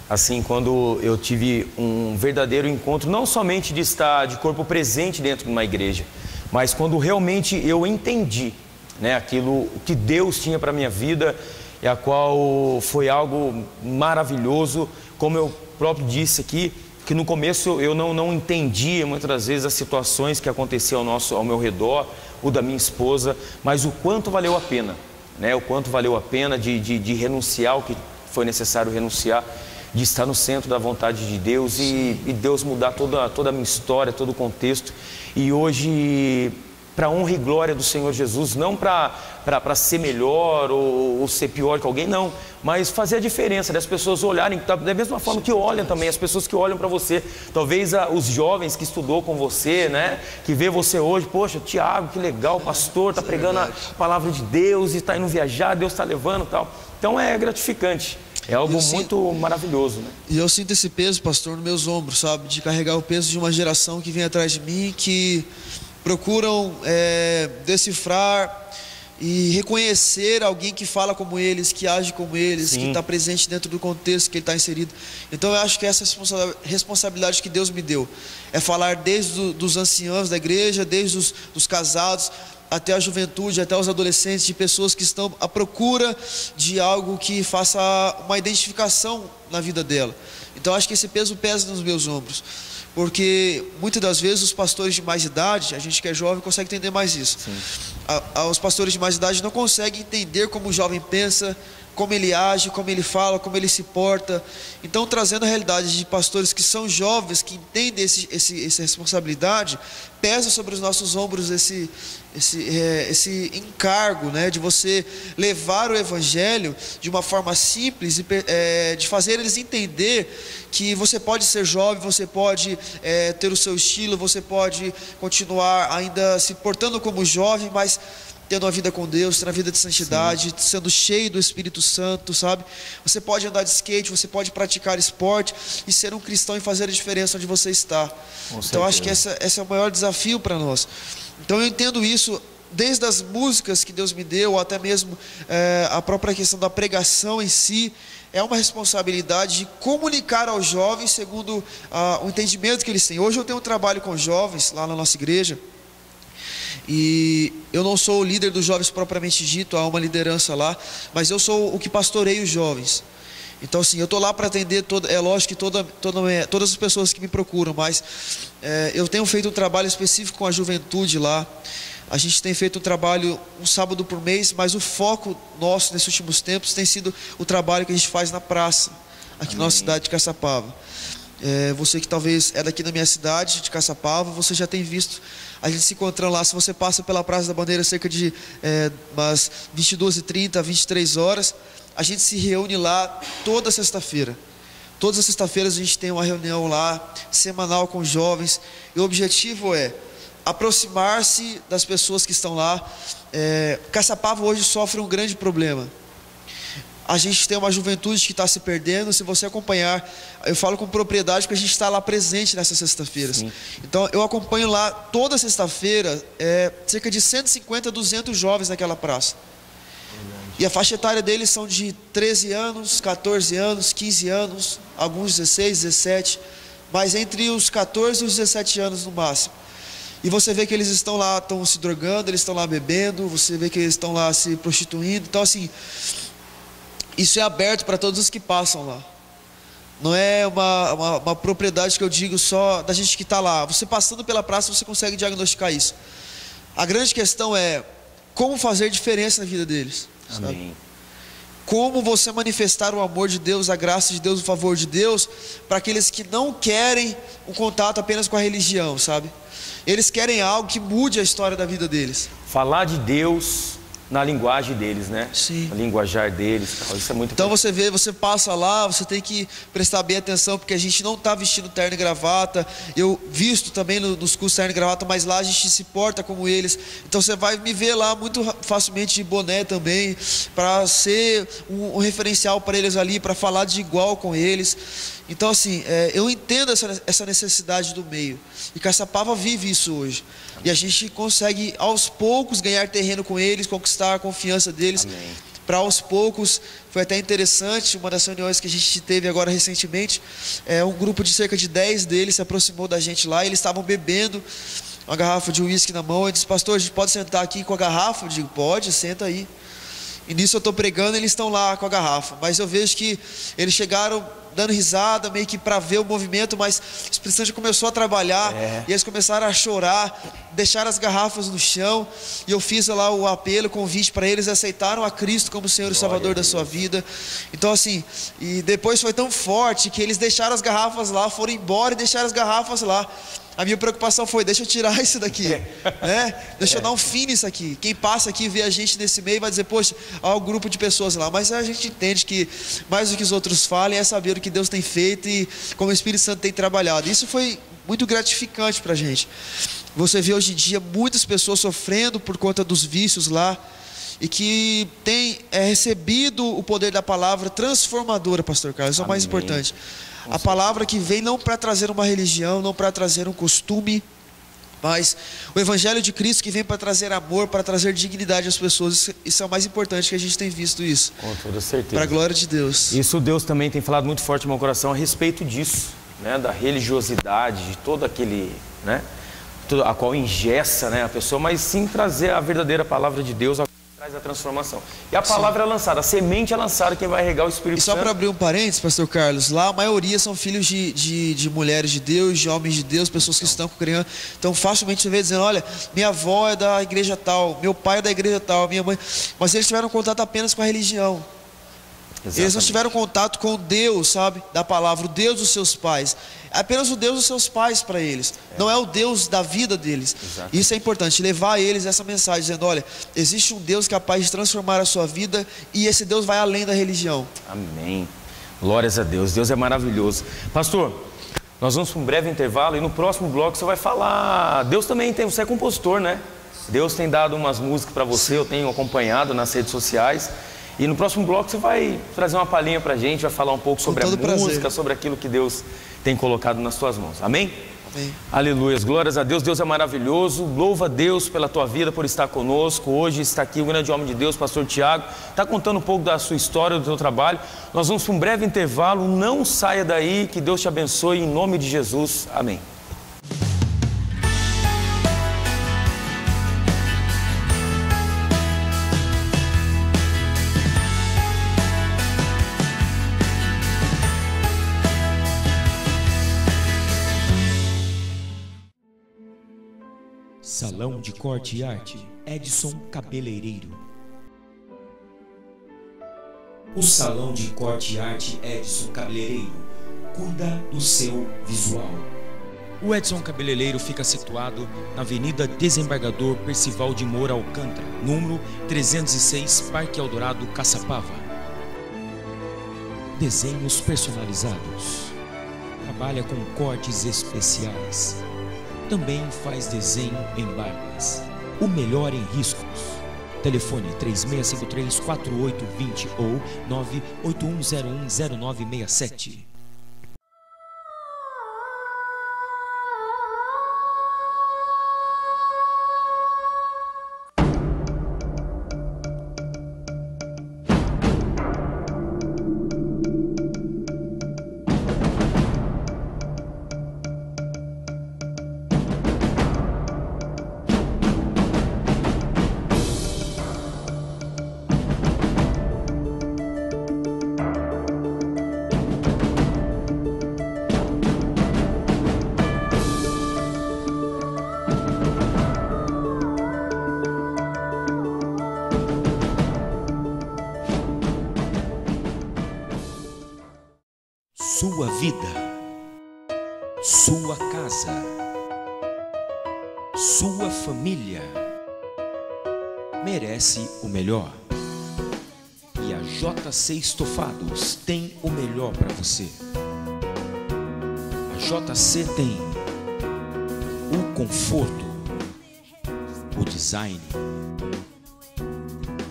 Assim, quando eu tive um verdadeiro encontro, não somente de estar de corpo presente dentro de uma igreja, mas quando realmente eu entendi, né, aquilo que Deus tinha para minha vida, e a qual foi algo maravilhoso, como eu próprio disse aqui, que no começo eu não entendia muitas das vezes as situações que aconteciam ao meu redor, ou da minha esposa, mas o quanto valeu a pena, né? O quanto valeu a pena de renunciar o que foi necessário renunciar, de estar no centro da vontade de Deus e Deus mudar toda a minha história, todo o contexto. E hoje para honra e glória do Senhor Jesus, não para ser melhor ou ser pior que alguém, não, mas fazer a diferença, das pessoas olharem, da mesma forma que olham também, as pessoas que olham para você, talvez os jovens que estudou com você, né, que vê você hoje, poxa, Tiago, que legal, o pastor está pregando a palavra de Deus e está indo viajar, Deus está levando e tal, então é gratificante. É algo muito maravilhoso, né? E eu sinto esse peso, pastor, nos meus ombros, sabe? De carregar o peso de uma geração que vem atrás de mim, que procuram decifrar e reconhecer alguém que fala como eles, que age como eles, que está presente dentro do contexto que ele está inserido. Então eu acho que essa responsabilidade que Deus me deu é falar desde os anciãos da igreja, desde os casados, até a juventude, até os adolescentes, de pessoas que estão à procura de algo que faça uma identificação na vida dela. Então acho que esse peso pesa nos meus ombros, porque muitas das vezes os pastores de mais idade, a gente que é jovem consegue entender mais isso. Os pastores de mais idade não conseguem entender como o jovem pensa, como ele age, como ele fala, como ele se porta. Então, trazendo a realidade de pastores que são jovens, que entendem essa responsabilidade, pesa sobre os nossos ombros esse encargo, né, de você levar o evangelho de uma forma simples, de fazer eles entender que você pode ser jovem, você pode ter o seu estilo, você pode continuar ainda se portando como jovem, mas tendo uma vida com Deus, tendo uma vida de santidade, sendo cheio do Espírito Santo, sabe? Você pode andar de skate, você pode praticar esporte e ser um cristão e fazer a diferença onde você está. Então acho que esse é o maior desafio para nós. Então eu entendo isso desde as músicas que Deus me deu, ou até mesmo a própria questão da pregação em si. É uma responsabilidade de comunicar aos jovens segundo o entendimento que eles têm. Hoje eu tenho um trabalho com jovens lá na nossa igreja, e eu não sou o líder dos jovens propriamente dito, há uma liderança lá, mas eu sou o que pastoreio os jovens. Então assim, eu estou lá para atender, é lógico que todas as pessoas que me procuram, mas eu tenho feito um trabalho específico com a juventude lá. A gente tem feito um trabalho um sábado por mês, mas o foco nosso nesses últimos tempos tem sido o trabalho que a gente faz na praça, aqui na nossa cidade de Caçapava. Você que talvez é daqui da minha cidade, de Caçapava, você já tem visto a gente se encontrando lá. Se você passa pela Praça da Bandeira cerca de umas 22h30, 23 horas, a gente se reúne lá toda sexta-feira. Todas as sextas-feiras a gente tem uma reunião lá, semanal com jovens, e o objetivo é aproximar-se das pessoas que estão lá. Caçapava hoje sofre um grande problema. A gente tem uma juventude que está se perdendo. Se você acompanhar, eu falo com propriedade porque a gente está lá presente nessas sextas-feiras. Então eu acompanho lá toda sexta-feira cerca de 150 a 200 jovens naquela praça. E a faixa etária deles são de 13 anos, 14 anos, 15 anos, alguns 16, 17, mas entre os 14 e os 17 anos no máximo. E você vê que eles estão lá, estão se drogando, eles estão lá bebendo, você vê que eles estão lá se prostituindo. Então assim, isso é aberto para todos os que passam lá. Não é uma propriedade que eu digo só da gente que está lá. Você passando pela praça, você consegue diagnosticar isso. A grande questão é como fazer diferença na vida deles. Amém. Como você manifestar o amor de Deus, a graça de Deus, o favor de Deus para aqueles que não querem um contato apenas com a religião, sabe? Eles querem algo que mude a história da vida deles. Falar de Deus na linguagem deles, né? Sim. Na linguajar deles, isso é muito Então importante. você vê, você passa lá, você tem que prestar bem atenção, porque a gente não está vestindo terno e gravata. Eu visto também nos cursos terno e gravata, mas lá a gente se porta como eles. Então você vai me ver lá muito facilmente de boné também, para ser um referencial para eles ali, para falar de igual com eles. Então assim, eu entendo essa necessidade do meio, e Caçapava vive isso hoje. E a gente consegue aos poucos ganhar terreno com eles, conquistar a confiança deles. Para aos poucos, foi até interessante, uma das reuniões que a gente teve agora recentemente, um grupo de cerca de 10 deles se aproximou da gente lá, e eles estavam bebendo uma garrafa de uísque na mão. Eu disse: pastor, a gente pode sentar aqui com a garrafa? Eu digo: pode, senta aí. E nisso eu estou pregando, eles estão lá com a garrafa, mas eu vejo que eles chegaram dando risada, meio que para ver o movimento, mas o Espírito Santo começou a trabalhar, e eles começaram a chorar, deixaram as garrafas no chão, e eu fiz lá o apelo, o convite para eles, aceitaram a Cristo como Senhor e Salvador da sua vida. Então assim, e depois foi tão forte que eles deixaram as garrafas lá, foram embora e deixaram as garrafas lá. a minha preocupação foi, deixa eu tirar isso daqui, né? Deixa eu dar um fim nisso aqui. Quem passa aqui e vê a gente nesse meio vai dizer, poxa, há um grupo de pessoas lá. Mas a gente entende que mais do que os outros falem é saber o que Deus tem feito e como o Espírito Santo tem trabalhado. Isso foi muito gratificante pra gente. Você vê hoje em dia muitas pessoas sofrendo por conta dos vícios lá e que tem recebido o poder da palavra transformadora, pastor Carlos. Isso é o mais importante. A palavra que vem não para trazer uma religião, não para trazer um costume, mas o Evangelho de Cristo que vem para trazer amor, para trazer dignidade às pessoas. Isso é o mais importante, que a gente tem visto isso. Com toda certeza. Para a glória de Deus. Isso Deus também tem falado muito forte no meu coração a respeito disso, né? Da religiosidade, de todo aquele, né? A qual engessa, né, a pessoa, mas sim trazer a verdadeira palavra de Deus, a traz a transformação. E a palavra é lançada, a semente é lançada, quem vai regar o Espírito Santo. E só para abrir um parênteses, pastor Carlos, lá a maioria são filhos de mulheres de Deus, de homens de Deus, pessoas que estão com criança. Então facilmente você vê dizendo, olha, minha avó é da igreja tal, meu pai é da igreja tal, minha mãe. Mas eles tiveram contato apenas com a religião. Exatamente. Eles não tiveram contato com o Deus, sabe, da palavra, o Deus dos seus pais. É apenas o Deus dos seus pais para eles. Não é o Deus da vida deles. Exatamente. Isso é importante, levar a eles essa mensagem, dizendo, olha, existe um Deus capaz de transformar a sua vida e esse Deus vai além da religião. Amém. Glórias a Deus. Deus é maravilhoso. Pastor, nós vamos para um breve intervalo e no próximo bloco você vai falar. Deus também tem, você é compositor, né? Deus tem dado umas músicas para você, eu tenho acompanhado nas redes sociais. E no próximo bloco você vai trazer uma palhinha pra gente, vai falar um pouco sobre a música, sobre aquilo que Deus tem colocado nas tuas mãos. Amém? Amém. Aleluia, glórias a Deus. Deus é maravilhoso. Louva a Deus pela tua vida, por estar conosco. Hoje está aqui o grande homem de Deus, pastor Tiago, está contando um pouco da sua história, do teu trabalho. Nós vamos para um breve intervalo. Não saia daí, que Deus te abençoe em nome de Jesus. Amém. Salão de Corte e Arte, Edson Cabeleireiro. O Salão de Corte e Arte Edson Cabeleireiro cuida do seu visual. O Edson Cabeleireiro fica situado na Avenida Desembargador Percival de Moura Alcântara, número 306, Parque Eldorado, Caçapava. Desenhos personalizados. Trabalha com cortes especiais. Também faz desenho em barbas. O melhor em riscos. Telefone 3653-4820 ou 981010967. Sua vida, sua casa, sua família merece o melhor. E a JC Estofados tem o melhor para você. A JC tem o conforto, o design,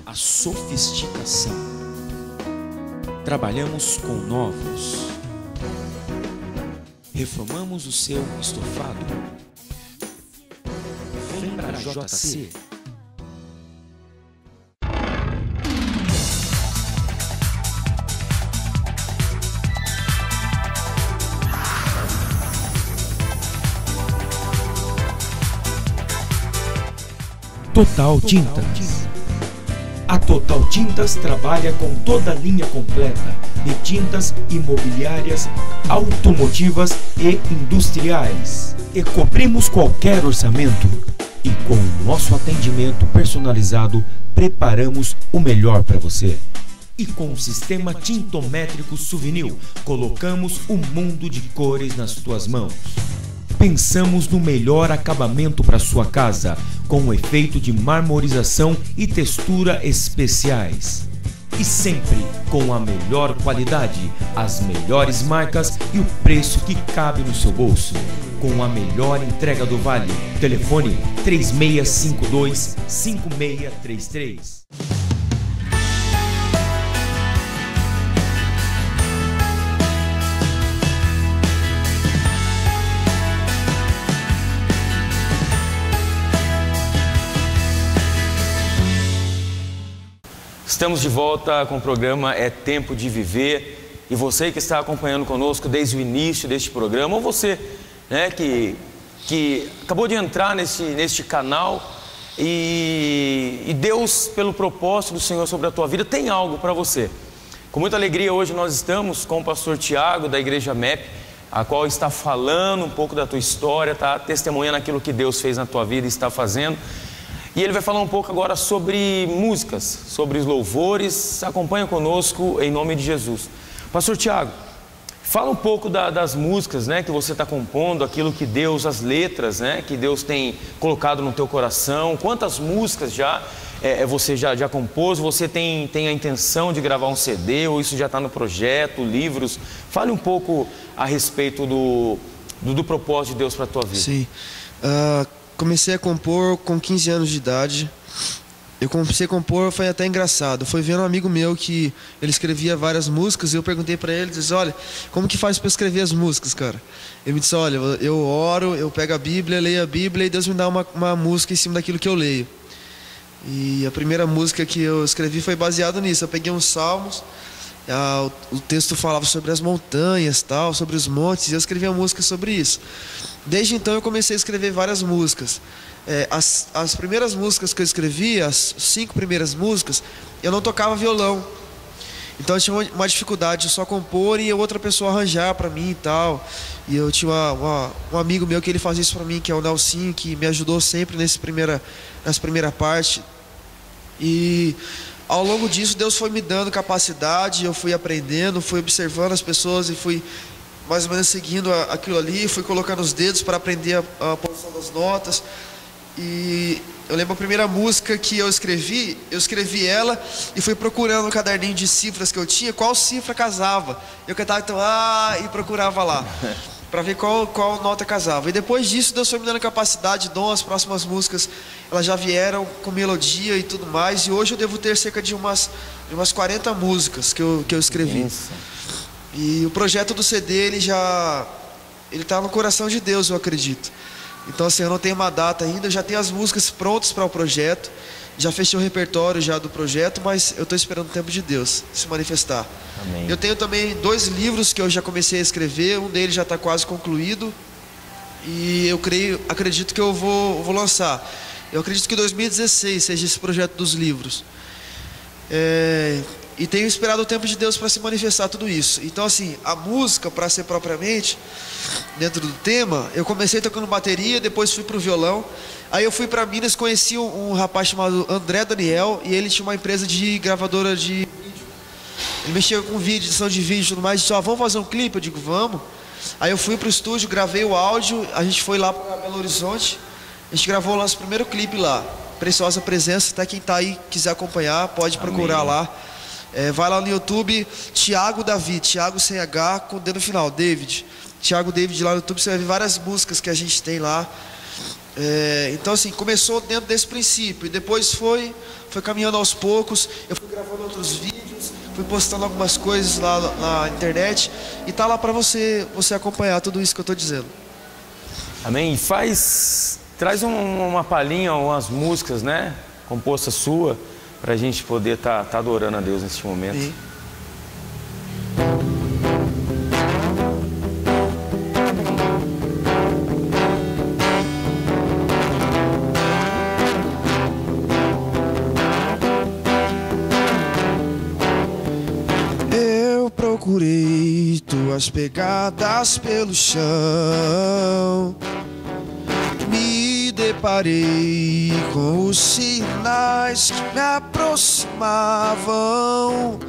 a sofisticação. Trabalhamos com novos. Reformamos o seu estofado. Vem para a JC. Total Tintas. A Total Tintas trabalha com toda a linha completa de tintas imobiliárias, automotivas e industriais. E cobrimos qualquer orçamento. E com o nosso atendimento personalizado, preparamos o melhor para você. E com o sistema tintométrico Souvenir, colocamos o mundo de cores nas tuas mãos. Pensamos no melhor acabamento para sua casa, com um efeito de marmorização e textura especiais. E sempre com a melhor qualidade, as melhores marcas e o preço que cabe no seu bolso. Com a melhor entrega do Vale. Telefone 3652-5633. Estamos de volta com o programa É Tempo de Viver. E você que está acompanhando conosco desde o início deste programa, ou você, né, que acabou de entrar neste canal e Deus, pelo propósito do Senhor sobre a tua vida, tem algo para você. Com muita alegria, hoje nós estamos com o pastor Tiago, da Igreja MEP, a qual está falando um pouco da tua história, está testemunhando aquilo que Deus fez na tua vida e está fazendo. E ele vai falar um pouco agora sobre músicas, sobre os louvores. Acompanha conosco em nome de Jesus. Pastor Tiago, fala um pouco das músicas, né, que você está compondo, aquilo que Deus, as letras, né, que Deus tem colocado no teu coração. Quantas músicas você já compôs? Você tem a intenção de gravar um CD ou isso já está no projeto, livros? Fale um pouco a respeito do propósito de Deus para a tua vida. Sim. Comecei a compor com 15 anos de idade. Eu comecei a compor, foi até engraçado. Foi vendo um amigo meu que ele escrevia várias músicas e eu perguntei para ele, disse, olha, como que faz para escrever as músicas, cara? Ele me disse, olha, eu oro, eu pego a Bíblia, leio a Bíblia e Deus me dá uma música em cima daquilo que eu leio. E a primeira música que eu escrevi foi baseado nisso. Eu peguei uns salmos, o texto falava sobre as montanhas, tal, sobre os montes, e eu escrevi uma música sobre isso. Desde então eu comecei a escrever várias músicas. As primeiras músicas que eu escrevi, as 5 primeiras músicas, eu não tocava violão. Então eu tinha uma dificuldade de só compor e outra pessoa arranjar para mim e tal. E eu tinha um amigo meu que ele fazia isso para mim, que é o Nelsinho, que me ajudou sempre nessa primeira parte. E ao longo disso Deus foi me dando capacidade, eu fui aprendendo, fui observando as pessoas e fui mais ou menos seguindo aquilo ali, fui colocando os dedos para aprender a posição das notas. E eu lembro a primeira música que eu escrevi ela e fui procurando no caderninho de cifras que eu tinha, qual cifra casava. Eu cantava então, e procurava lá, para ver qual nota casava. E depois disso Deus foi me dando capacidade, dom, as próximas músicas, elas já vieram com melodia e tudo mais. E hoje eu devo ter cerca de umas 40 músicas que eu escrevi. Isso. E o projeto do CD, ele está no coração de Deus, eu acredito. Então assim, eu não tenho uma data ainda, eu já tenho as músicas prontas para o projeto, já fechei o repertório já do projeto, mas eu estou esperando o tempo de Deus se manifestar. Amém. Eu tenho também 2 livros que eu já comecei a escrever, um deles já está quase concluído e eu acredito que eu vou lançar. Eu acredito que 2016 seja esse projeto dos livros. E tenho esperado o tempo de Deus para se manifestar tudo isso. Então assim, a música, para ser propriamente dentro do tema, eu comecei tocando bateria, depois fui para o violão. Aí eu fui para Minas, conheci um rapaz chamado André Daniel, e ele tinha uma empresa de gravadora de vídeo. Ele mexia com vídeo, edição de vídeo e tudo mais, disse, vamos fazer um clipe? Eu digo, vamos. Aí eu fui para o estúdio, gravei o áudio, a gente foi lá para Belo Horizonte, a gente gravou o nosso primeiro clipe lá. Preciosa Presença, até quem está aí quiser acompanhar, pode procurar. Amém. Lá. Vai lá no YouTube, Tiago Davi, Tiago sem H, com D no final, David. Tiago David lá no YouTube, você vai ver várias músicas que a gente tem lá. Então assim, começou dentro desse princípio, e depois foi caminhando aos poucos. Eu fui gravando outros vídeos, fui postando algumas coisas lá na internet, e tá lá para você acompanhar tudo isso que eu estou dizendo. Amém. Traz uma palhinha, umas músicas, né, composta sua, para a gente poder tá adorando a Deus neste momento. Sim. Eu procurei tuas pegadas pelo chão, deparei com os sinais que me aproximavam.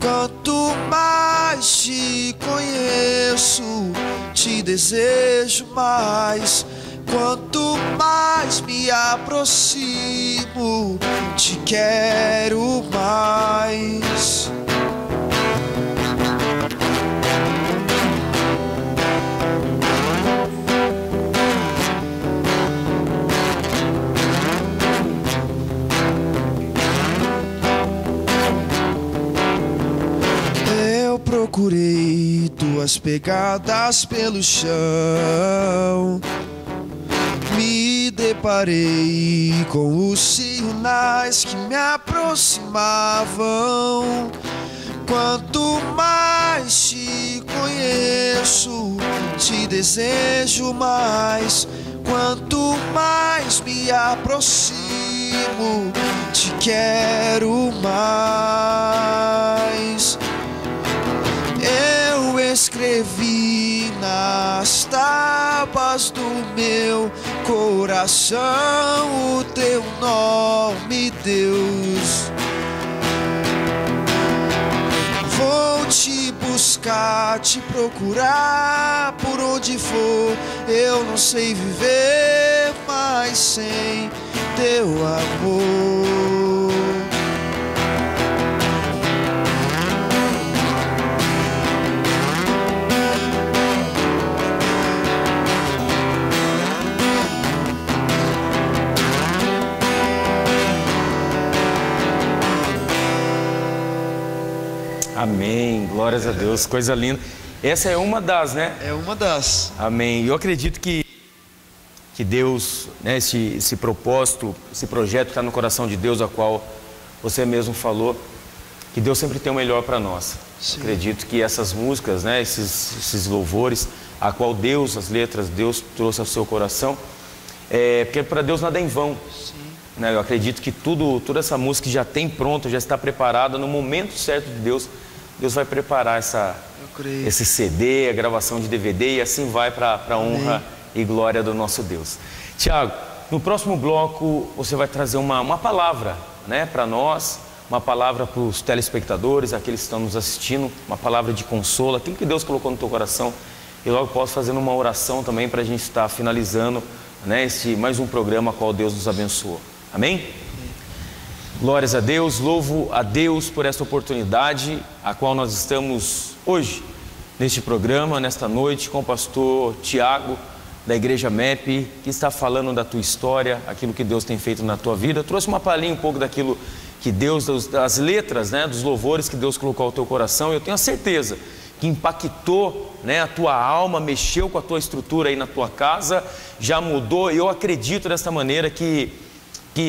Quanto mais te conheço, te desejo mais. Quanto mais me aproximo, te quero mais. Eu procurei tuas pegadas pelo chão, me deparei com os sinais que me aproximavam. Quanto mais te conheço, te desejo mais. Quanto mais me aproximo, te quero mais. Eu escrevi nas tábuas do meu coração o teu nome, Deus. Vou te buscar, te procurar por onde for. Eu não sei viver mais sem teu amor. Amém, glórias a Deus, coisa linda. Essa é uma das, né? É uma das. Amém. Eu acredito que Deus, né, esse propósito, esse projeto que está no coração de Deus, a qual você mesmo falou, que Deus sempre tem o melhor para nós. Acredito que essas músicas, né, esses louvores, a qual Deus, as letras, Deus trouxe ao seu coração, porque para Deus nada é em vão. Sim. Né, eu acredito que toda essa música já tem pronta, já está preparada no momento certo de Deus. Deus vai preparar esse CD, a gravação de DVD, e assim vai para a honra e glória do nosso Deus. Tiago, no próximo bloco você vai trazer uma palavra, né, para nós, uma palavra para os telespectadores, aqueles que estão nos assistindo, uma palavra de consolo, aquilo que Deus colocou no teu coração. E logo posso fazer uma oração também para a gente estar finalizando, né, mais um programa a qual Deus nos abençoou. Amém? Glórias a Deus, louvo a Deus por esta oportunidade a qual nós estamos hoje neste programa, nesta noite, com o pastor Tiago da Igreja MEP, que está falando da tua história, aquilo que Deus tem feito na tua vida. Eu trouxe uma palhinha um pouco daquilo que Deus, das letras, né, dos louvores que Deus colocou ao teu coração. Eu tenho a certeza que impactou, né, a tua alma, mexeu com a tua estrutura aí na tua casa, já mudou. Eu acredito desta maneira que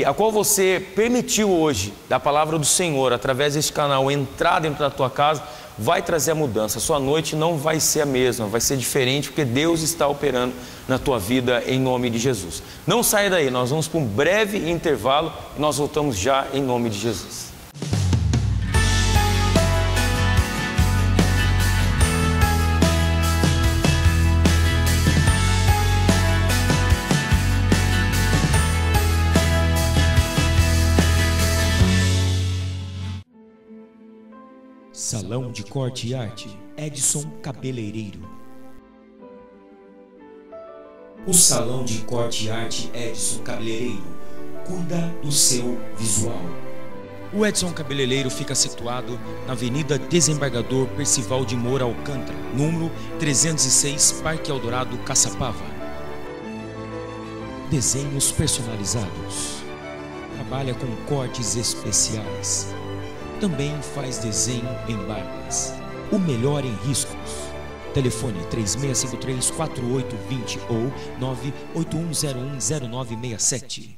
a qual você permitiu hoje, da palavra do Senhor, através deste canal, entrar dentro da tua casa, vai trazer a mudança. A sua noite não vai ser a mesma, vai ser diferente, porque Deus está operando na tua vida, em nome de Jesus. Não saia daí, nós vamos para um breve intervalo e nós voltamos já em nome de Jesus. Salão de Corte e Arte, Edson Cabeleireiro. O Salão de Corte e Arte Edson Cabeleireiro cuida do seu visual. O Edson Cabeleireiro fica situado na Avenida Desembargador Percival de Moura Alcântara, número 306, Parque Eldorado, Caçapava. Desenhos personalizados. Trabalha com cortes especiais. Também faz desenho em barbas. O melhor em riscos. Telefone 3653-4820 ou 981010967.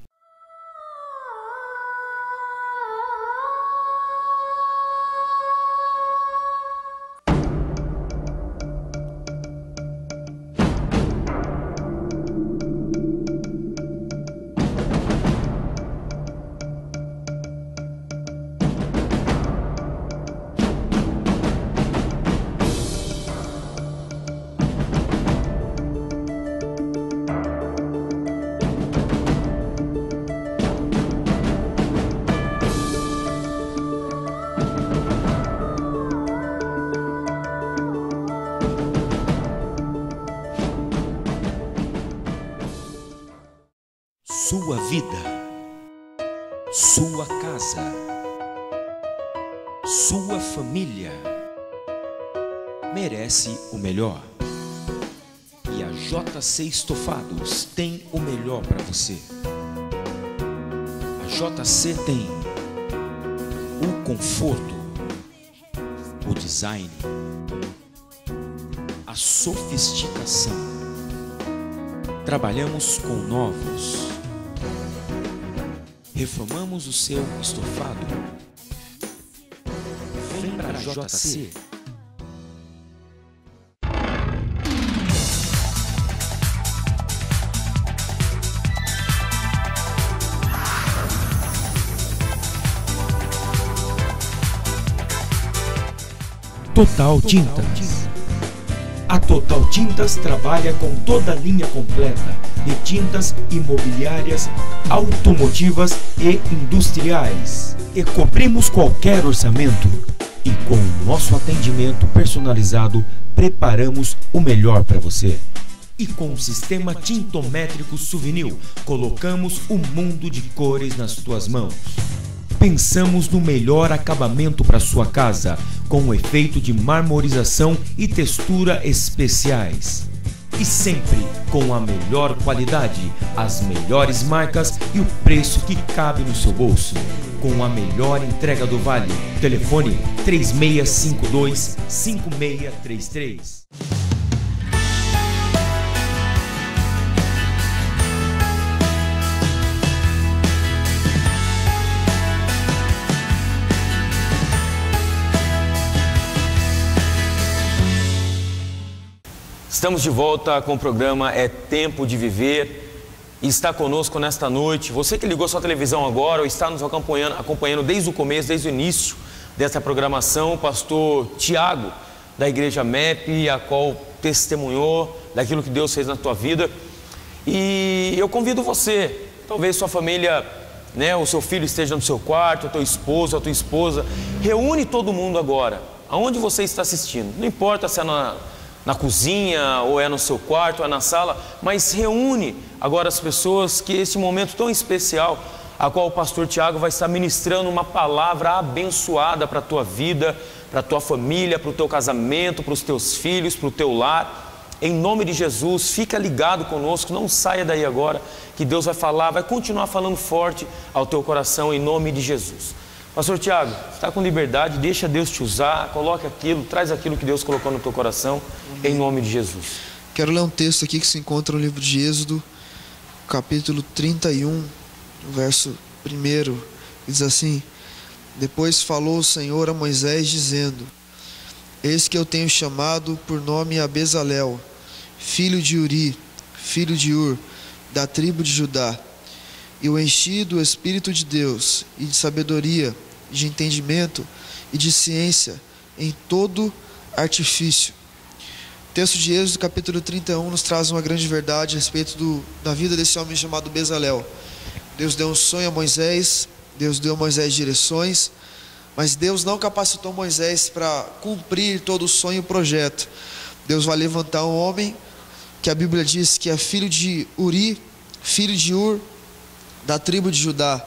Sua vida, sua casa, sua família merece o melhor. E a JC Estofados tem o melhor para você. A JC tem o conforto, o design, a sofisticação. Trabalhamos com novos. Reformamos o seu estofado. Vem para a JC. Total Tintas. A Total Tintas trabalha com toda a linha completa de tintas imobiliárias, automotivas e industriais. E cobrimos qualquer orçamento. E com o nosso atendimento personalizado, preparamos o melhor para você. E com o sistema tintométrico Souvenir, colocamos o mundo de cores nas tuas mãos. Pensamos no melhor acabamento para sua casa, com o efeito de marmorização e textura especiais. E sempre com a melhor qualidade, as melhores marcas e o preço que cabe no seu bolso. Com a melhor entrega do Vale. Telefone 3652-5633. Estamos de volta com o programa É Tempo de Viver e está conosco nesta noite. Você que ligou sua televisão agora ou está nos acompanhando desde o começo, desde o início dessa programação, o pastor Tiago, da Igreja MEP, a qual testemunhou daquilo que Deus fez na tua vida. E eu convido você, talvez sua família, o seu filho esteja no seu quarto, a tua esposa, reúne todo mundo agora, aonde você está assistindo, não importa se é na cozinha, ou é no seu quarto, ou é na sala, mas reúne agora as pessoas que esse momento tão especial, a qual o pastor Tiago vai estar ministrando uma palavra abençoada para a tua vida, para a tua família, para o teu casamento, para os teus filhos, para o teu lar. Em nome de Jesus, fica ligado conosco, não saia daí agora, que Deus vai falar, vai continuar falando forte ao teu coração, em nome de Jesus. Pastor Tiago, está com liberdade, deixa Deus te usar, coloca aquilo, traz aquilo que Deus colocou no teu coração, em nome de Jesus. Quero ler um texto aqui que se encontra no livro de Êxodo, capítulo 31, verso 1, diz assim: Depois falou o Senhor a Moisés, dizendo: Eis que eu tenho chamado por nome a Bezalel, filho de Uri, filho de Ur, da tribo de Judá, e o enchi do Espírito de Deus, e de sabedoria, de entendimento e de ciência, em todo artifício. O texto de Êxodo, capítulo 31, nos traz uma grande verdade a respeito da vida desse homem chamado Bezalel. Deus deu um sonho a Moisés, Deus deu a Moisés direções, mas Deus não capacitou Moisés para cumprir todo o sonho e o projeto. Deus vai levantar um homem que a Bíblia diz que é filho de Uri, filho de Ur, da tribo de Judá,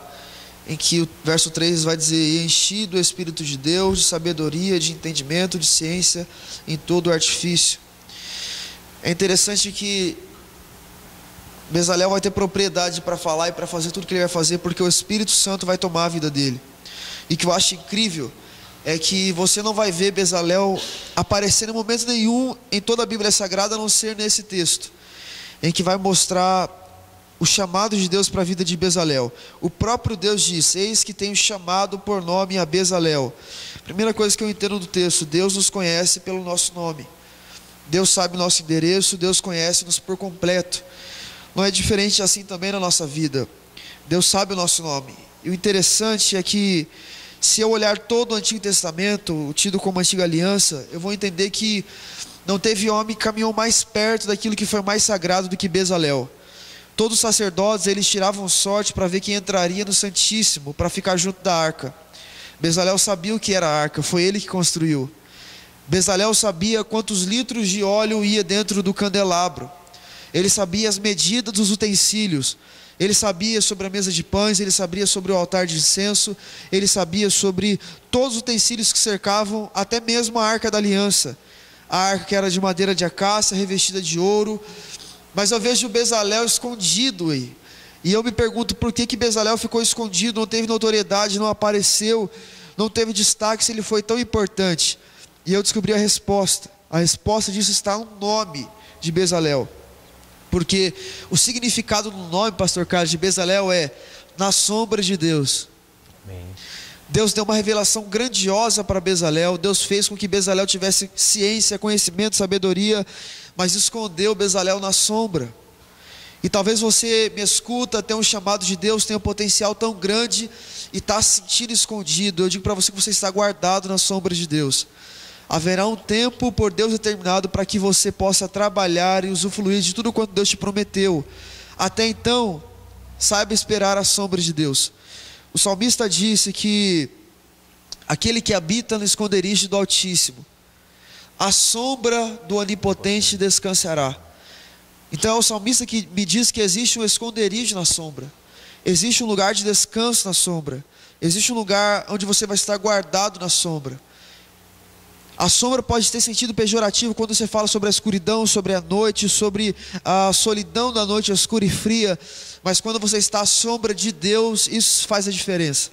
em que o verso 3 vai dizer: E enchi do Espírito de Deus, de sabedoria, de entendimento, de ciência, em todo o artifício. É interessante que Bezalel vai ter propriedade para falar e para fazer tudo que ele vai fazer, porque o Espírito Santo vai tomar a vida dele. E o que eu acho incrível é que você não vai ver Bezalel aparecer em momento nenhum em toda a Bíblia Sagrada, a não ser nesse texto, em que vai mostrar o chamado de Deus para a vida de Bezalel. O próprio Deus diz: Eis que tenho chamado por nome a Bezalel. Primeira coisa que eu entendo do texto: Deus nos conhece pelo nosso nome. Deus sabe o nosso endereço, Deus conhece-nos por completo. Não é diferente assim também na nossa vida. Deus sabe o nosso nome. E o interessante é que, se eu olhar todo o Antigo Testamento, tido como Antiga Aliança, eu vou entender que não teve homem que caminhou mais perto daquilo que foi mais sagrado do que Bezalel. Todos os sacerdotes, eles tiravam sorte para ver quem entraria no Santíssimo, para ficar junto da arca. Bezalel sabia o que era a arca, foi ele que construiu. Bezalel sabia quantos litros de óleo ia dentro do candelabro. Ele sabia as medidas dos utensílios. Ele sabia sobre a mesa de pães, ele sabia sobre o altar de incenso, ele sabia sobre todos os utensílios que cercavam, até mesmo a arca da aliança. A arca que era de madeira de acácia, revestida de ouro. Mas eu vejo Bezalel escondido aí. E eu me pergunto por que Bezalel ficou escondido, não teve notoriedade, não apareceu, não teve destaque, se ele foi tão importante. E eu descobri a resposta. A resposta disso está no nome de Bezalel. Porque o significado do nome, pastor Carlos, de Bezalel é na sombra de Deus. Amém. Deus deu uma revelação grandiosa para Bezalel. Deus fez com que Bezalel tivesse ciência, conhecimento, sabedoria, mas escondeu Bezalel na sombra. E talvez você me escuta, tem um chamado de Deus, tem um potencial tão grande e está se sentindo escondido. Eu digo para você que você está guardado na sombra de Deus. Haverá um tempo por Deus determinado para que você possa trabalhar e usufruir de tudo quanto Deus te prometeu. Até então, saiba esperar a sombra de Deus. O salmista disse que aquele que habita no esconderijo do Altíssimo, a sombra do Onipotente descansará. Então é o salmista que me diz que existe um esconderijo na sombra, existe um lugar de descanso na sombra, existe um lugar onde você vai estar guardado na sombra. A sombra pode ter sentido pejorativo quando você fala sobre a escuridão, sobre a noite, sobre a solidão da noite escura e fria, mas quando você está à sombra de Deus, isso faz a diferença.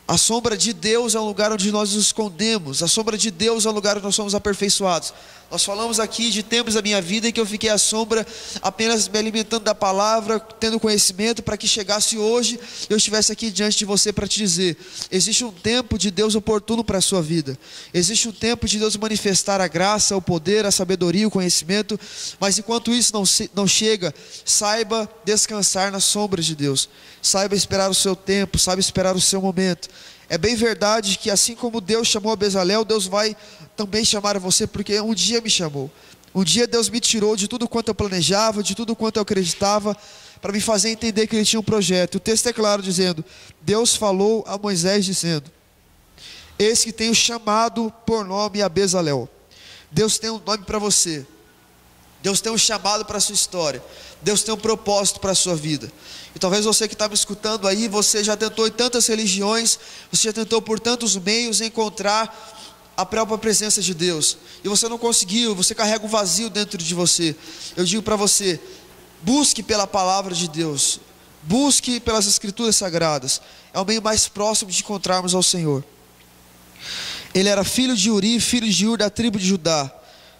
A sombra de Deus é um lugar onde nós nos escondemos. A sombra de Deus é um lugar onde nós somos aperfeiçoados. Nós falamos aqui de tempos da minha vida em que eu fiquei à sombra, apenas me alimentando da palavra, tendo conhecimento, para que chegasse hoje, eu estivesse aqui diante de você para te dizer: existe um tempo de Deus oportuno para a sua vida. Existe um tempo de Deus manifestar a graça, o poder, a sabedoria, o conhecimento. Mas enquanto isso não chega, saiba descansar na sombra de Deus. Saiba esperar o seu tempo, saiba esperar o seu momento. É bem verdade que assim como Deus chamou a Bezalel, Deus vai também chamar a você, porque um dia me chamou. Um dia Deus me tirou de tudo quanto eu planejava, de tudo quanto eu acreditava, para me fazer entender que Ele tinha um projeto. O texto é claro dizendo: Deus falou a Moisés dizendo: eis que tenho chamado por nome a Bezalel. Deus tem um nome para você. Deus tem um chamado para a sua história. Deus tem um propósito para a sua vida. E talvez você que está me escutando aí, você já tentou em tantas religiões, você já tentou por tantos meios encontrar a própria presença de Deus, e você não conseguiu, você carrega um vazio dentro de você. Eu digo para você: busque pela palavra de Deus, busque pelas escrituras sagradas. É o meio mais próximo de encontrarmos ao Senhor. Ele era filho de Uri, filho de Ur, da tribo de Judá.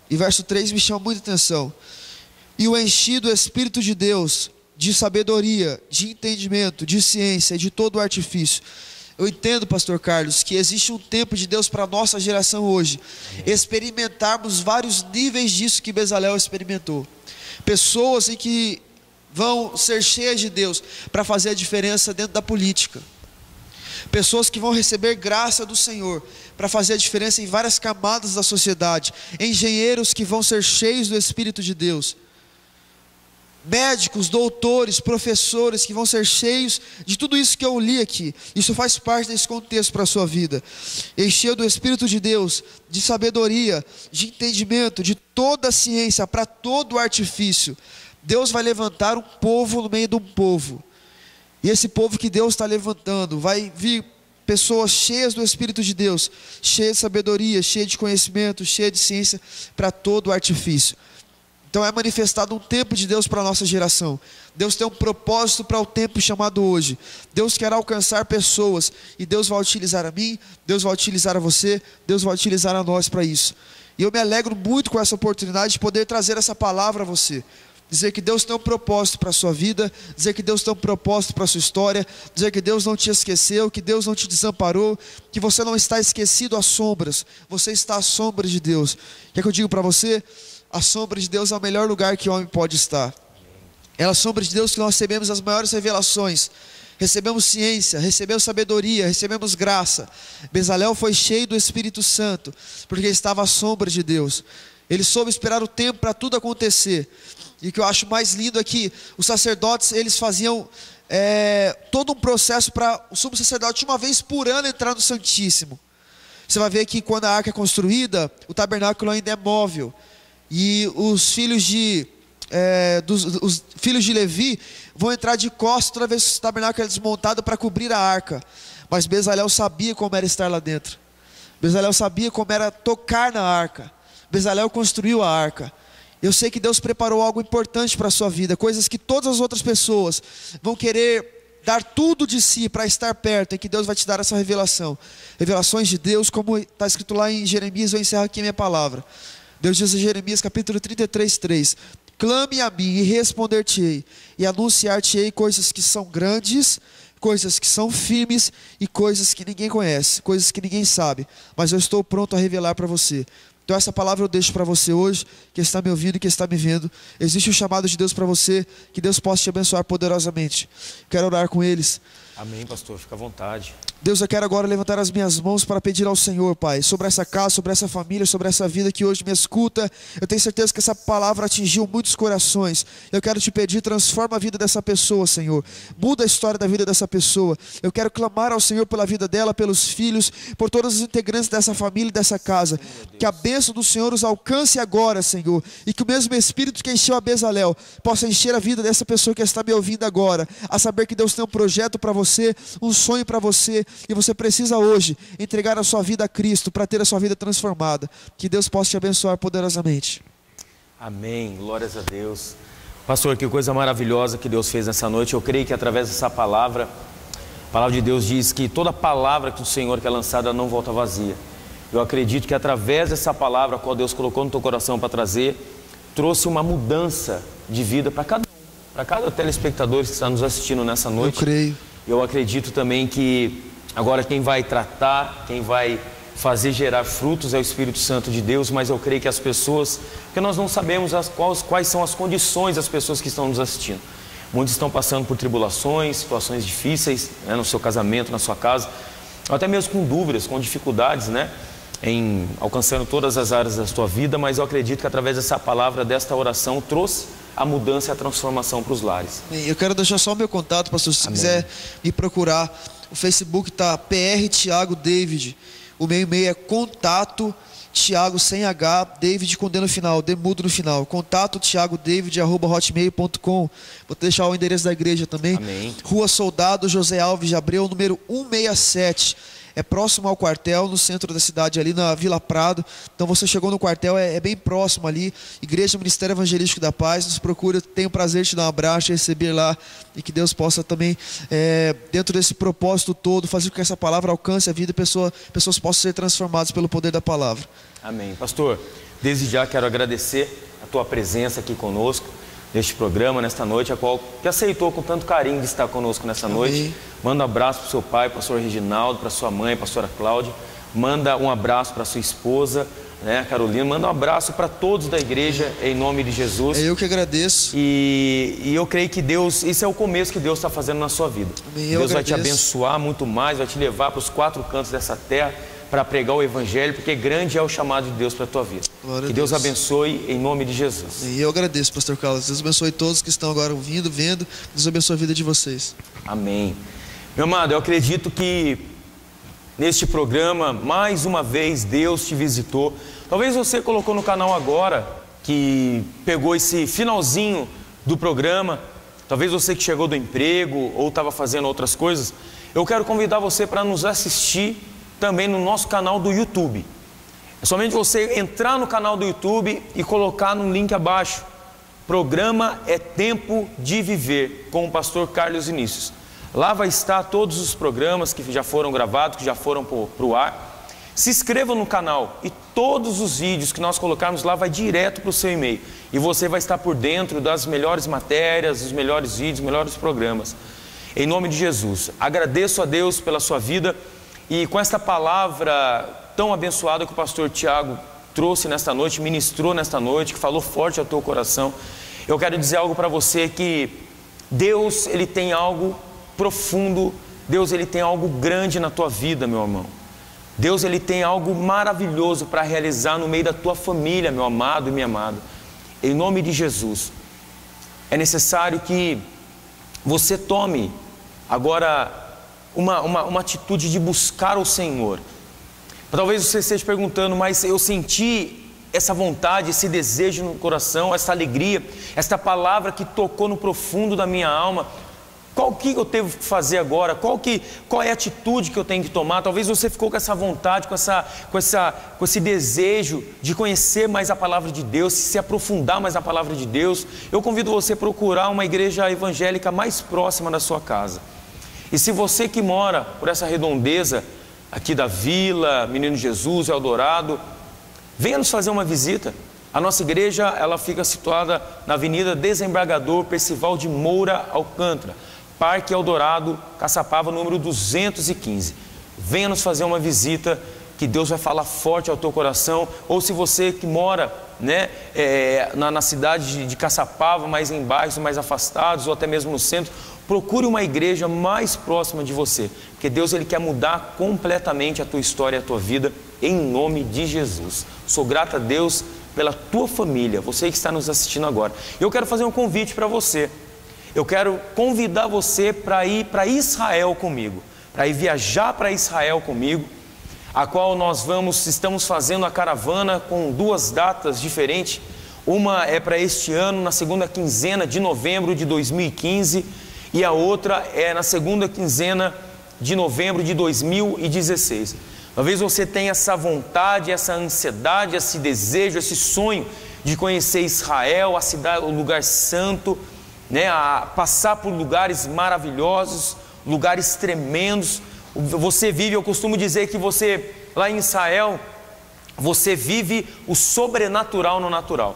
E verso 3 me chama muita atenção: e o enchi do Espírito de Deus, de sabedoria, de entendimento, de ciência e de todo o artifício. Eu entendo, pastor Carlos, que existe um tempo de Deus para a nossa geração hoje, experimentarmos vários níveis disso que Bezalel experimentou. Pessoas em que vão ser cheias de Deus para fazer a diferença dentro da política. Pessoas que vão receber graça do Senhor para fazer a diferença em várias camadas da sociedade. Engenheiros que vão ser cheios do Espírito de Deus. Médicos, doutores, professores que vão ser cheios de tudo isso que eu li aqui. Isso faz parte desse contexto para a sua vida. Encheu do Espírito de Deus, de sabedoria, de entendimento, de toda a ciência, para todo o artifício. Deus vai levantar um povo no meio de um povo. E esse povo que Deus está levantando, vai vir pessoas cheias do Espírito de Deus, cheias de sabedoria, cheias de conhecimento, cheias de ciência, para todo o artifício. Então é manifestado um tempo de Deus para a nossa geração. Deus tem um propósito para o tempo chamado hoje. Deus quer alcançar pessoas, e Deus vai utilizar a mim, Deus vai utilizar a você, Deus vai utilizar a nós para isso. E eu me alegro muito com essa oportunidade de poder trazer essa palavra a você. Dizer que Deus tem um propósito para a sua vida, dizer que Deus tem um propósito para a sua história, dizer que Deus não te esqueceu, que Deus não te desamparou, que você não está esquecido às sombras, você está à sombra de Deus. Quer que eu diga para você? A sombra de Deus é o melhor lugar que o homem pode estar. É a sombra de Deus que nós recebemos as maiores revelações, recebemos ciência, recebemos sabedoria, recebemos graça. Bezalel foi cheio do Espírito Santo, porque estava à sombra de Deus. Ele soube esperar o tempo para tudo acontecer. E o que eu acho mais lindo é que os sacerdotes, eles faziam todo um processo para o sumo sacerdote uma vez por ano entrar no Santíssimo. Você vai ver que quando a arca é construída, o tabernáculo ainda é móvel. E os filhos de os filhos de Levi vão entrar de costas toda vez que o tabernáculo é desmontado para cobrir a arca. Mas Bezalel sabia como era estar lá dentro. Bezalel sabia como era tocar na arca. Bezalel construiu a arca. Eu sei que Deus preparou algo importante para a sua vida, coisas que todas as outras pessoas vão querer dar tudo de si para estar perto, e que Deus vai te dar essa revelação. Revelações de Deus, como está escrito lá em Jeremias. Eu encerro aqui a minha palavra. Deus diz em Jeremias capítulo 33:3: clame a mim e responder-te-ei, e anunciar-te-ei coisas que são grandes, coisas que são firmes e coisas que ninguém conhece, coisas que ninguém sabe, mas eu estou pronto a revelar para você. Então essa palavra eu deixo para você hoje, que está me ouvindo e que está me vendo. Existe um chamado de Deus para você, que Deus possa te abençoar poderosamente. Quero orar com eles. Amém, pastor, fica à vontade. Deus, eu quero agora levantar as minhas mãos para pedir ao Senhor, Pai, sobre essa casa, sobre essa família, sobre essa vida que hoje me escuta. Eu tenho certeza que essa palavra atingiu muitos corações. Eu quero te pedir, transforma a vida dessa pessoa, Senhor. Muda a história da vida dessa pessoa. Eu quero clamar ao Senhor pela vida dela, pelos filhos, por todos os integrantes dessa família e dessa casa. Que a bênção do Senhor os alcance agora, Senhor. E que o mesmo Espírito que encheu a Bezalel possa encher a vida dessa pessoa que está me ouvindo agora. A saber que Deus tem um projeto para você, um sonho para você. E você precisa hoje entregar a sua vida a Cristo para ter a sua vida transformada. Que Deus possa te abençoar poderosamente. Amém, glórias a Deus. Pastor, que coisa maravilhosa que Deus fez nessa noite. Eu creio que através dessa palavra, a palavra de Deus diz que toda palavra que o Senhor que é lançada não volta vazia. Eu acredito que através dessa palavra, a qual Deus colocou no teu coração para trazer, trouxe uma mudança de vida para cada telespectador que está nos assistindo nessa noite. Eu creio. Eu acredito também que agora quem vai tratar, quem vai fazer gerar frutos é o Espírito Santo de Deus, mas eu creio que as pessoas, porque nós não sabemos quais são as condições das pessoas que estão nos assistindo. Muitos estão passando por tribulações, situações difíceis, né, no seu casamento, na sua casa, ou até mesmo com dúvidas, com dificuldades, né, em alcançando todas as áreas da sua vida, mas eu acredito que através dessa palavra, desta oração, trouxe a mudança e a transformação para os lares. Eu quero deixar só o meu contato, pastor, se Amém. quiser me procurar. O Facebook está PR Thiago David. O meu e-mail é contato Thiago sem H, David com D no final, D mudo no final. Contato thiagodavid@hotmail.com. Vou deixar o endereço da igreja também. Amém. Rua Soldado José Alves de Abreu, número 167. É próximo ao quartel, no centro da cidade, ali na Vila Prado. Então você chegou no quartel, é bem próximo ali. Igreja Ministério Evangelístico da Paz. Nos procura, tenho o prazer de te dar um abraço, receber lá. E que Deus possa também, dentro desse propósito todo, fazer com que essa palavra alcance a vida e pessoas possam ser transformadas pelo poder da palavra. Amém. Pastor, desde já quero agradecer a tua presença aqui conosco, neste programa, nesta noite, a qual que aceitou com tanto carinho de estar conosco nessa noite. Manda um abraço para o seu pai, pastor Reginaldo, para sua mãe, pastora Cláudia. Manda um abraço para sua esposa, né, Carolina. Manda um abraço para todos da igreja, em nome de Jesus. É eu que agradeço. E eu creio que Deus, isso é o começo que Deus está fazendo na sua vida. Deus vai te abençoar muito mais, vai te levar para os 4 cantos dessa terra, para pregar o Evangelho, porque grande é o chamado de Deus para a tua vida. Que Deus abençoe em nome de Jesus. E eu agradeço, pastor Carlos. Deus abençoe todos que estão agora ouvindo, vendo. Deus abençoe a vida de vocês. Amém. Meu amado, eu acredito que neste programa, mais uma vez, Deus te visitou. Talvez você colocou no canal agora, que pegou esse finalzinho do programa. Talvez você que chegou do emprego ou estava fazendo outras coisas. Eu quero convidar você para nos assistir também no nosso canal do YouTube. É somente você entrar no canal do YouTube e colocar no link abaixo. Programa É Tempo de Viver, com o pastor Carlos Vinícius. Lá vai estar todos os programas que já foram gravados, que já foram para o ar. Se inscreva no canal e todos os vídeos que nós colocarmos lá vai direto para o seu e-mail. E você vai estar por dentro das melhores matérias, dos melhores vídeos, melhores programas. Em nome de Jesus, agradeço a Deus pela sua vida. E com esta palavra tão abençoada que o pastor Tiago trouxe nesta noite, ministrou nesta noite, que falou forte ao teu coração, eu quero dizer algo para você, que Deus, Ele tem algo profundo, Deus, Ele tem algo grande na tua vida, meu irmão. Deus, Ele tem algo maravilhoso para realizar no meio da tua família, meu amado e minha amada. Em nome de Jesus, é necessário que você tome agora uma atitude de buscar o Senhor. Talvez você esteja perguntando, mas eu senti essa vontade, esse desejo no coração, essa alegria, essa palavra que tocou no profundo da minha alma. Qual que eu devo fazer agora? Qual é a atitude que eu tenho que tomar? Talvez você ficou com essa vontade, com esse desejo de conhecer mais a palavra de Deus, se aprofundar mais na palavra de Deus. Eu convido você a procurar uma igreja evangélica mais próxima da sua casa. E se você que mora por essa redondeza aqui da Vila, Menino Jesus, Eldorado, venha nos fazer uma visita. A nossa igreja, ela fica situada na Avenida Desembargador Percival de Moura Alcântara, Parque Eldorado, Caçapava, número 215. Venha nos fazer uma visita, que Deus vai falar forte ao teu coração. Ou se você que mora, né, na cidade de Caçapava, mais em bairros mais afastados, ou até mesmo no centro, procure uma igreja mais próxima de você, porque Deus, Ele quer mudar completamente a tua história e a tua vida, em nome de Jesus. Sou grato a Deus pela tua família, você que está nos assistindo agora. Eu quero fazer um convite para você. Eu quero convidar você para ir para Israel comigo, para ir viajar para Israel comigo, a qual estamos fazendo a caravana com 2 datas diferentes. Uma é para este ano, na segunda quinzena de novembro de 2015, e a outra é na segunda quinzena de novembro de 2016. Talvez você tenha essa vontade, essa ansiedade, esse desejo, esse sonho de conhecer Israel, a cidade, o lugar santo, né, a passar por lugares maravilhosos, lugares tremendos. Você vive, eu costumo dizer que você, lá em Israel, você vive o sobrenatural no natural.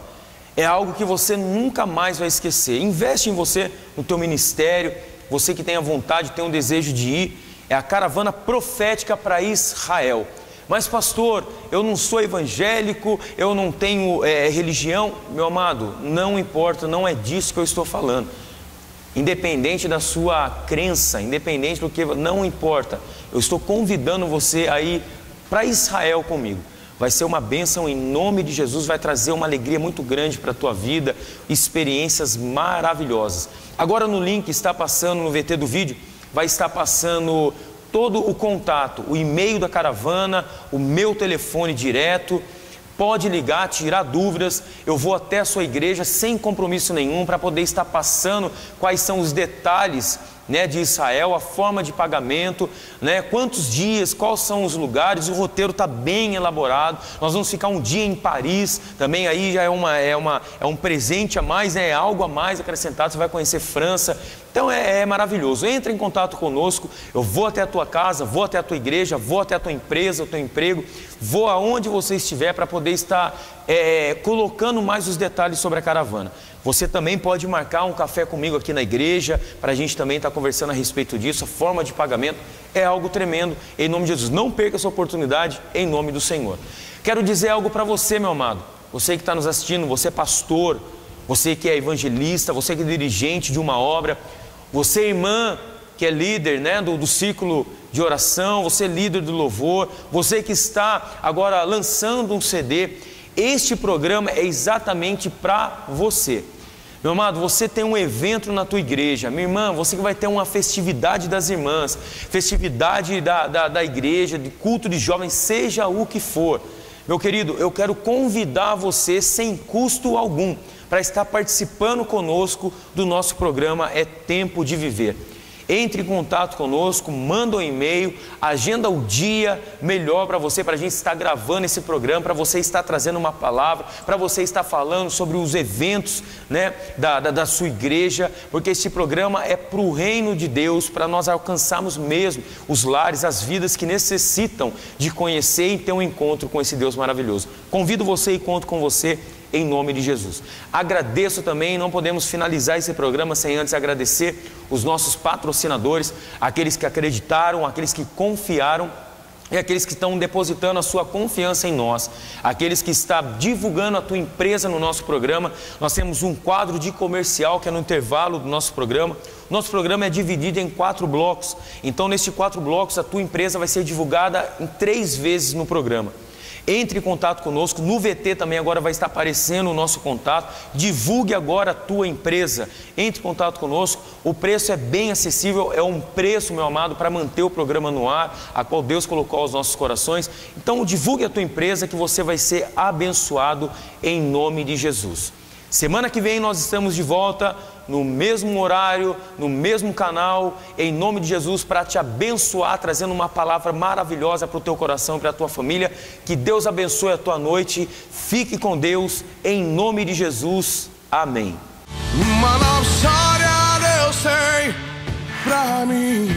É algo que você nunca mais vai esquecer. Investe em você, no teu ministério. Você que tem a vontade, tem um desejo de ir. É a caravana profética para Israel. Mas pastor, eu não sou evangélico, eu não tenho religião. Meu amado, não importa, não é disso que eu estou falando. Independente da sua crença, independente do que, não importa. Eu estou convidando você a ir para Israel comigo. Vai ser uma bênção em nome de Jesus, vai trazer uma alegria muito grande para a tua vida, experiências maravilhosas. Agora no link está passando, no VT do vídeo, vai estar passando todo o contato, o e-mail da caravana, o meu telefone direto. Pode ligar, tirar dúvidas. Eu vou até a sua igreja sem compromisso nenhum, para poder estar passando quais são os detalhes, né, de Israel, a forma de pagamento, né, quantos dias, quais são os lugares. O roteiro está bem elaborado. Nós vamos ficar um dia em Paris também, aí já é um presente a mais, né, é algo a mais acrescentado. Você vai conhecer França. Então é maravilhoso. Entre em contato conosco. Eu vou até a tua casa, vou até a tua igreja, vou até a tua empresa, o teu emprego, vou aonde você estiver, para poder estar colocando mais os detalhes sobre a caravana. Você também pode marcar um café comigo aqui na igreja, para a gente também estar conversando a respeito disso. A forma de pagamento é algo tremendo. Em nome de Jesus, não perca essa oportunidade, em nome do Senhor. Quero dizer algo para você, meu amado. Você que está nos assistindo, você é pastor, você que é evangelista, você que é dirigente de uma obra, você, irmã, que é líder, né, do ciclo de oração, você é líder do louvor, você que está agora lançando um CD, este programa é exatamente para você. Meu amado, você tem um evento na tua igreja. Minha irmã, você que vai ter uma festividade das irmãs, festividade da igreja, de culto de jovens, seja o que for. Meu querido, eu quero convidar você sem custo algum para estar participando conosco do nosso programa É Tempo de Viver. Entre em contato conosco, manda um e-mail, agenda o dia melhor para você, para a gente estar gravando esse programa, para você estar trazendo uma palavra, para você estar falando sobre os eventos, né, da sua igreja, porque esse programa é para o reino de Deus, para nós alcançarmos mesmo os lares, as vidas que necessitam de conhecer e ter um encontro com esse Deus maravilhoso. Convido você e conto com você, em nome de Jesus. Agradeço também, não podemos finalizar esse programa sem antes agradecer os nossos patrocinadores, aqueles que acreditaram, aqueles que confiaram e aqueles que estão depositando a sua confiança em nós, aqueles que estão divulgando a tua empresa no nosso programa. Nós temos um quadro de comercial que é no intervalo do nosso programa. Nosso programa é dividido em 4 blocos, então nesses 4 blocos a tua empresa vai ser divulgada em 3 vezes no programa. Entre em contato conosco, no VT também agora vai estar aparecendo o nosso contato. Divulgue agora a tua empresa, entre em contato conosco. O preço é bem acessível, é um preço, meu amado, para manter o programa no ar, a qual Deus colocou aos nossos corações. Então divulgue a tua empresa que você vai ser abençoado em nome de Jesus. Semana que vem nós estamos de volta no mesmo horário, no mesmo canal, em nome de Jesus, para te abençoar, trazendo uma palavra maravilhosa para o teu coração e para a tua família. Que Deus abençoe a tua noite. Fique com Deus, em nome de Jesus. Amém. Uma nova história Deus tem pra mim.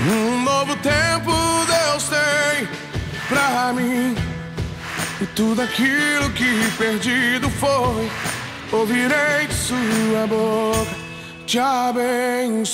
Um novo tempo Deus tem pra mim. E tudo aquilo que perdido foi, ouvirei de sua boca, te abençoarei.